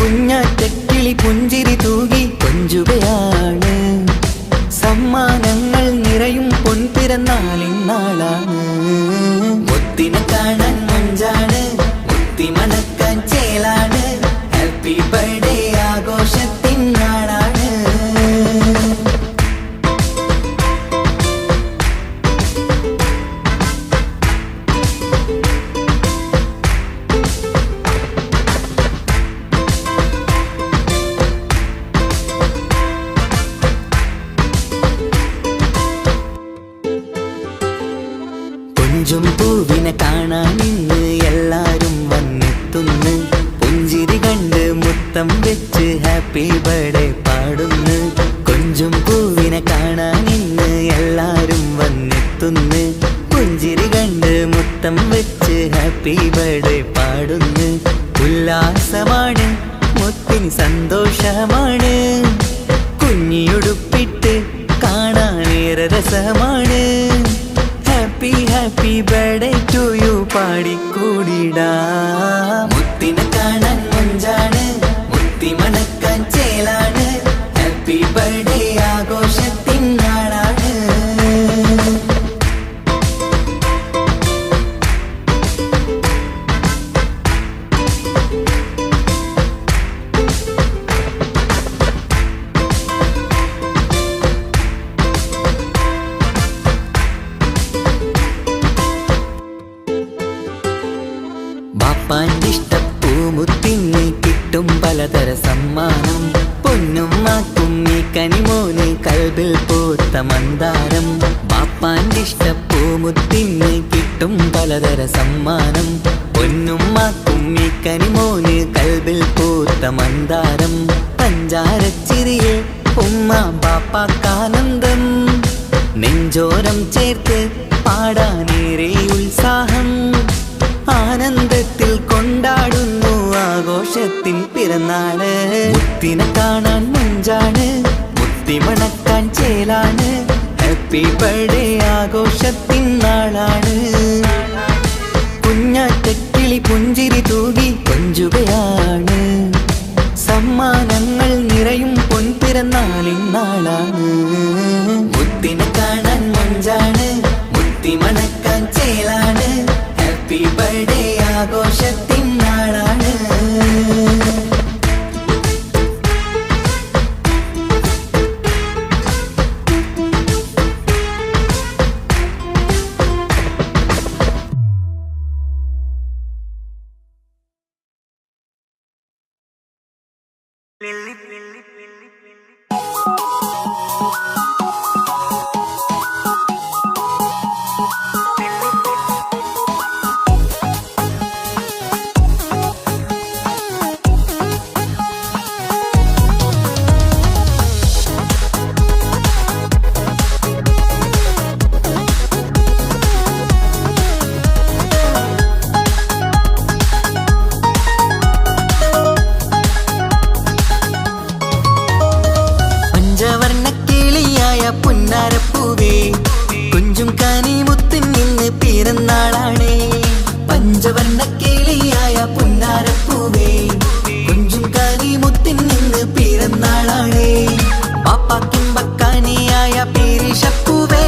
കുഞ്ഞാറ്റക്കിളി പുഞ്ചിരി തൂകി കൊഞ്ചുകയാണ് സമ്മാനങ്ങൾ നിറയും പൊൻപിറന്നാളിൻ നാളാണ് മുത്തിനെ കാണാൻ മുഞ്ചാണ് മുത്തിമണക്കാൻ ചേലാണ് ഹാപ്പി ബർത്ത്ഡേ ആഘോഷത്തിൻ നാളാണ് കൊഞ്ചും പൂവിനെ കാണാൻ ഇന്ന് എല്ലാരും വന്നെത്തുന്നു പുഞ്ചിരി കണ്ട് മുത്തം വെച്ച് ഹാപ്പി ബർത്ത്ഡേ പാടുന്നു കൊഞ്ചും പൂവിനെ കാണാൻ ഇന്ന് എല്ലാരും വന്നെത്തുന്നു പുഞ്ചിരി കണ്ട് മുത്തം വെച്ച് ഹാപ്പി ബർത്ത്ഡേ പാടുന്നു ഉല്ലാസമാണ് മുത്തിന് സന്തോഷമാണ് കുഞ്ഞിയുടുപ്പിട്ട് കാണാനേറെ രസമാണ് happy happy birthday to you പാടിക്കൂടിടാ മുത്തിനെ കാണാൻ മുഞ്ചാണ് മുത്തി മണക്കാൻ ചേലാണ് ഹാപ്പി ബർത്ത്ഡേ ആഘോഷത്തിൻ നാളാണ് ബാപ്പാന്റെ ഇഷ്ടപ്പൂമുത്തിന് കിട്ടും പലതര സമ്മാനം പൊന്നുമ്മാക്കും ഈ കനിമോന് കൽബിൽ പൂത്ത മന്ദാരം ബാപ്പാന്റെ ഇഷ്ടപ്പൂമുത്തിന് കിട്ടും പലതര സമ്മാനം പൊന്നുമ്മാക്കും ഈ കനിമോന് കൽബിൽ പൂത്ത മന്ദാരം പഞ്ചാരച്ചിരിയെ ഉമ്മ ബാപ്പാക്കാനന്ദം നെഞ്ചോരം ചേർത്ത് പാടാനേറെ ഉത്സാഹം ആനന്ദത്തിൽ കൊണ്ടാടുന്നു ആഘോഷത്തിൻ പിറന്നാള് മുത്തിനെ കാണാൻ മുഞ്ചാണ് മുത്തി മണക്കാൻ ചേലാണ് ഹാപ്പി ബർത്ത്ഡേ ആഘോഷത്തിൻ നാളാണ് കുഞ്ഞാറ്റക്കിളി പുഞ്ചിരി തൂകി കൊഞ്ചുകയാണ് സമ്മാനങ്ങൾ നിറയും പൊൻപിറന്നാളിൻ നാളാണ് മുത്തിനെ കാണാൻ മുഞ്ചാണ് മുത്തി മണക്കാൻ ചേലാണ് ഹാപ്പി ബർത്ത്ഡേ ആഘോഷത്തിൻ നാളാണ് ലില്ലി പൊന്നീശപ്പൂവേ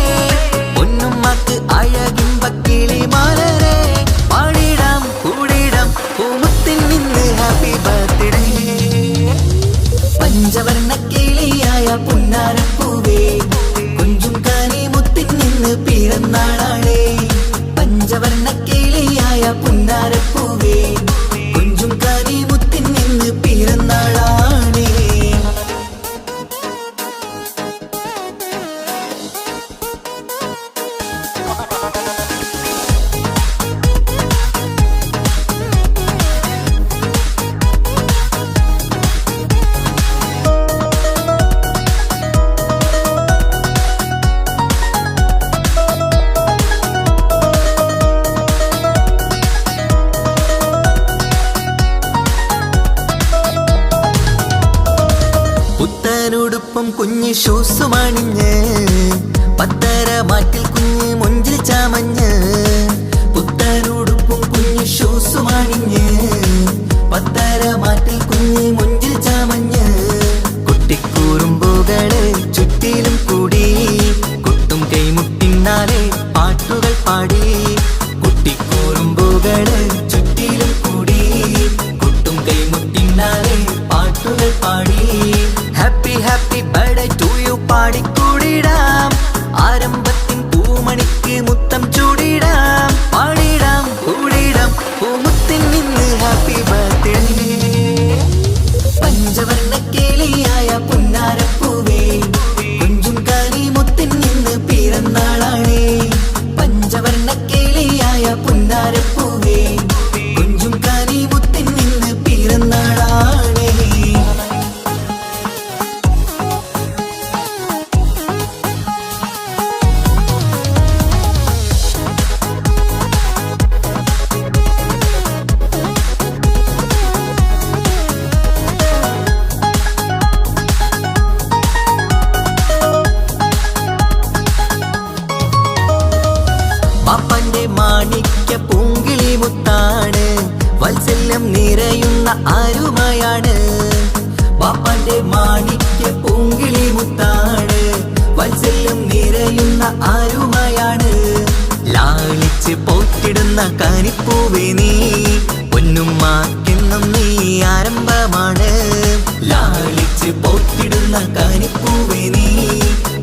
പൊന്നുമ്മക്ക് അഴകിമ്പക്കിളി മാലരേ പാടിടാം കൂടിടാം പൂമുത്തിൻ നിന്ന് ഹാപ്പി ബർത്ത്ഡേ പഞ്ചവർണ്ണ കിളിയായ പുന്നാരപ്പൂവേ കുഞ്ചും കാനി മുത്തിൻ നിന്ന് പിറന്നാളാളേ പഞ്ചവർണ്ണ കിളിയായ പുന്നാരപ്പൂവേ കുഞ്ചും കാനി മുത്തിൻ നിന്ന് പിറന്നാളാണേ പുത്തനുടുപ്പും കുഞ്ഞ് ഷൂസുമണിഞ്ഞ് പത്തര മാറ്റിൽ കുഞ്ഞ് മൊഞ്ചിൽ ചാമഞ്ഞ് പുത്തനുടുപ്പും കുഞ്ഞ് ഷൂസുമണിഞ്ഞ് പത്തര മാറ്റിൽ കുഞ്ഞ് മൊഞ്ചിൽ ചാമഞ്ഞ് കുട്ടിക്കൂറുമ്പുകള് ചുറ്റിലും കൂടി കൊട്ടും കൈമുട്ടിന്നാലെ പാട്ടുകൾ പാടി കുട്ടിക്കൂറുമ്പുകള് ചുറ്റിലും കൂടി കൊട്ടും കൈമുട്ടിന്നാലെ പാട്ടുകൾ പാടി happy happy birthday to you പാടിക്കൂടിടാം ആരംഭത്തിൻ പൂമണിക്ക് മുത്തം ചൂടിടാം പാടിടാം കൂടിടാം പൂമുത്തിൻ നിന്ന് ഹാപ്പി ബർത്ത്ഡേ പഞ്ചവർണ്ണ കിളിയായ പുന്നാരപ്പൂവേ കുഞ്ചും കാനി മുത്തിൻ നിന്ന് പിറന്നാളാണേ പഞ്ചവർണ്ണ കിളിയായ പുന്നാരപ്പൂവേ കുഞ്ചും കാനി മുത്തിൻ നിന്ന് പിറന്നാളാണേ പാപ്പന്റെ മാണിക്യ പൂങ്കിളി മുത്താണ് വാത്സല്യം നിറയുന്ന ആരുമയാണ് പാപ്പന്റെ മാണിക്യ പൂങ്കിളി മുത്താണ് വാത്സല്യം നിറയുന്ന ആരുമയാണ് ലാളിച്ച് പോറ്റിടുന്ന കാനിപ്പൂവേ നീ പൊന്നുമ്മാക്കെന്നും നീ ആരംഭമാണ് ലാളിച്ച് പോറ്റിടുന്ന കാനിപ്പൂവേ നീ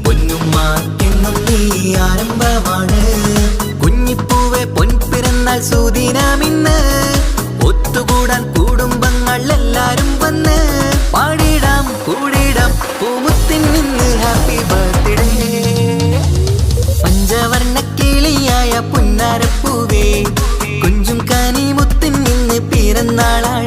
പൊന്നുമ്മാക്കെന്നും നീ ആരംഭമാണ് കുഞ്ഞിപ്പൂവെ പൊൻപിറന്നാൾ സുദിനമിന്ന് ഒത്തുകൂടാൻ കുടുംബങ്ങൾ എല്ലാരും വന്ന് പാടിടാം കൂടിടാം പൂമുത്തിൻ നിന്ന് ഹാപ്പി ബർത്ത്ഡേ പഞ്ചവർണ്ണ കിളിയായ പുന്നാരപ്പൂവേ കുഞ്ചും കാനി മുത്തിൻ നിന്ന് പിറന്നാളാണ്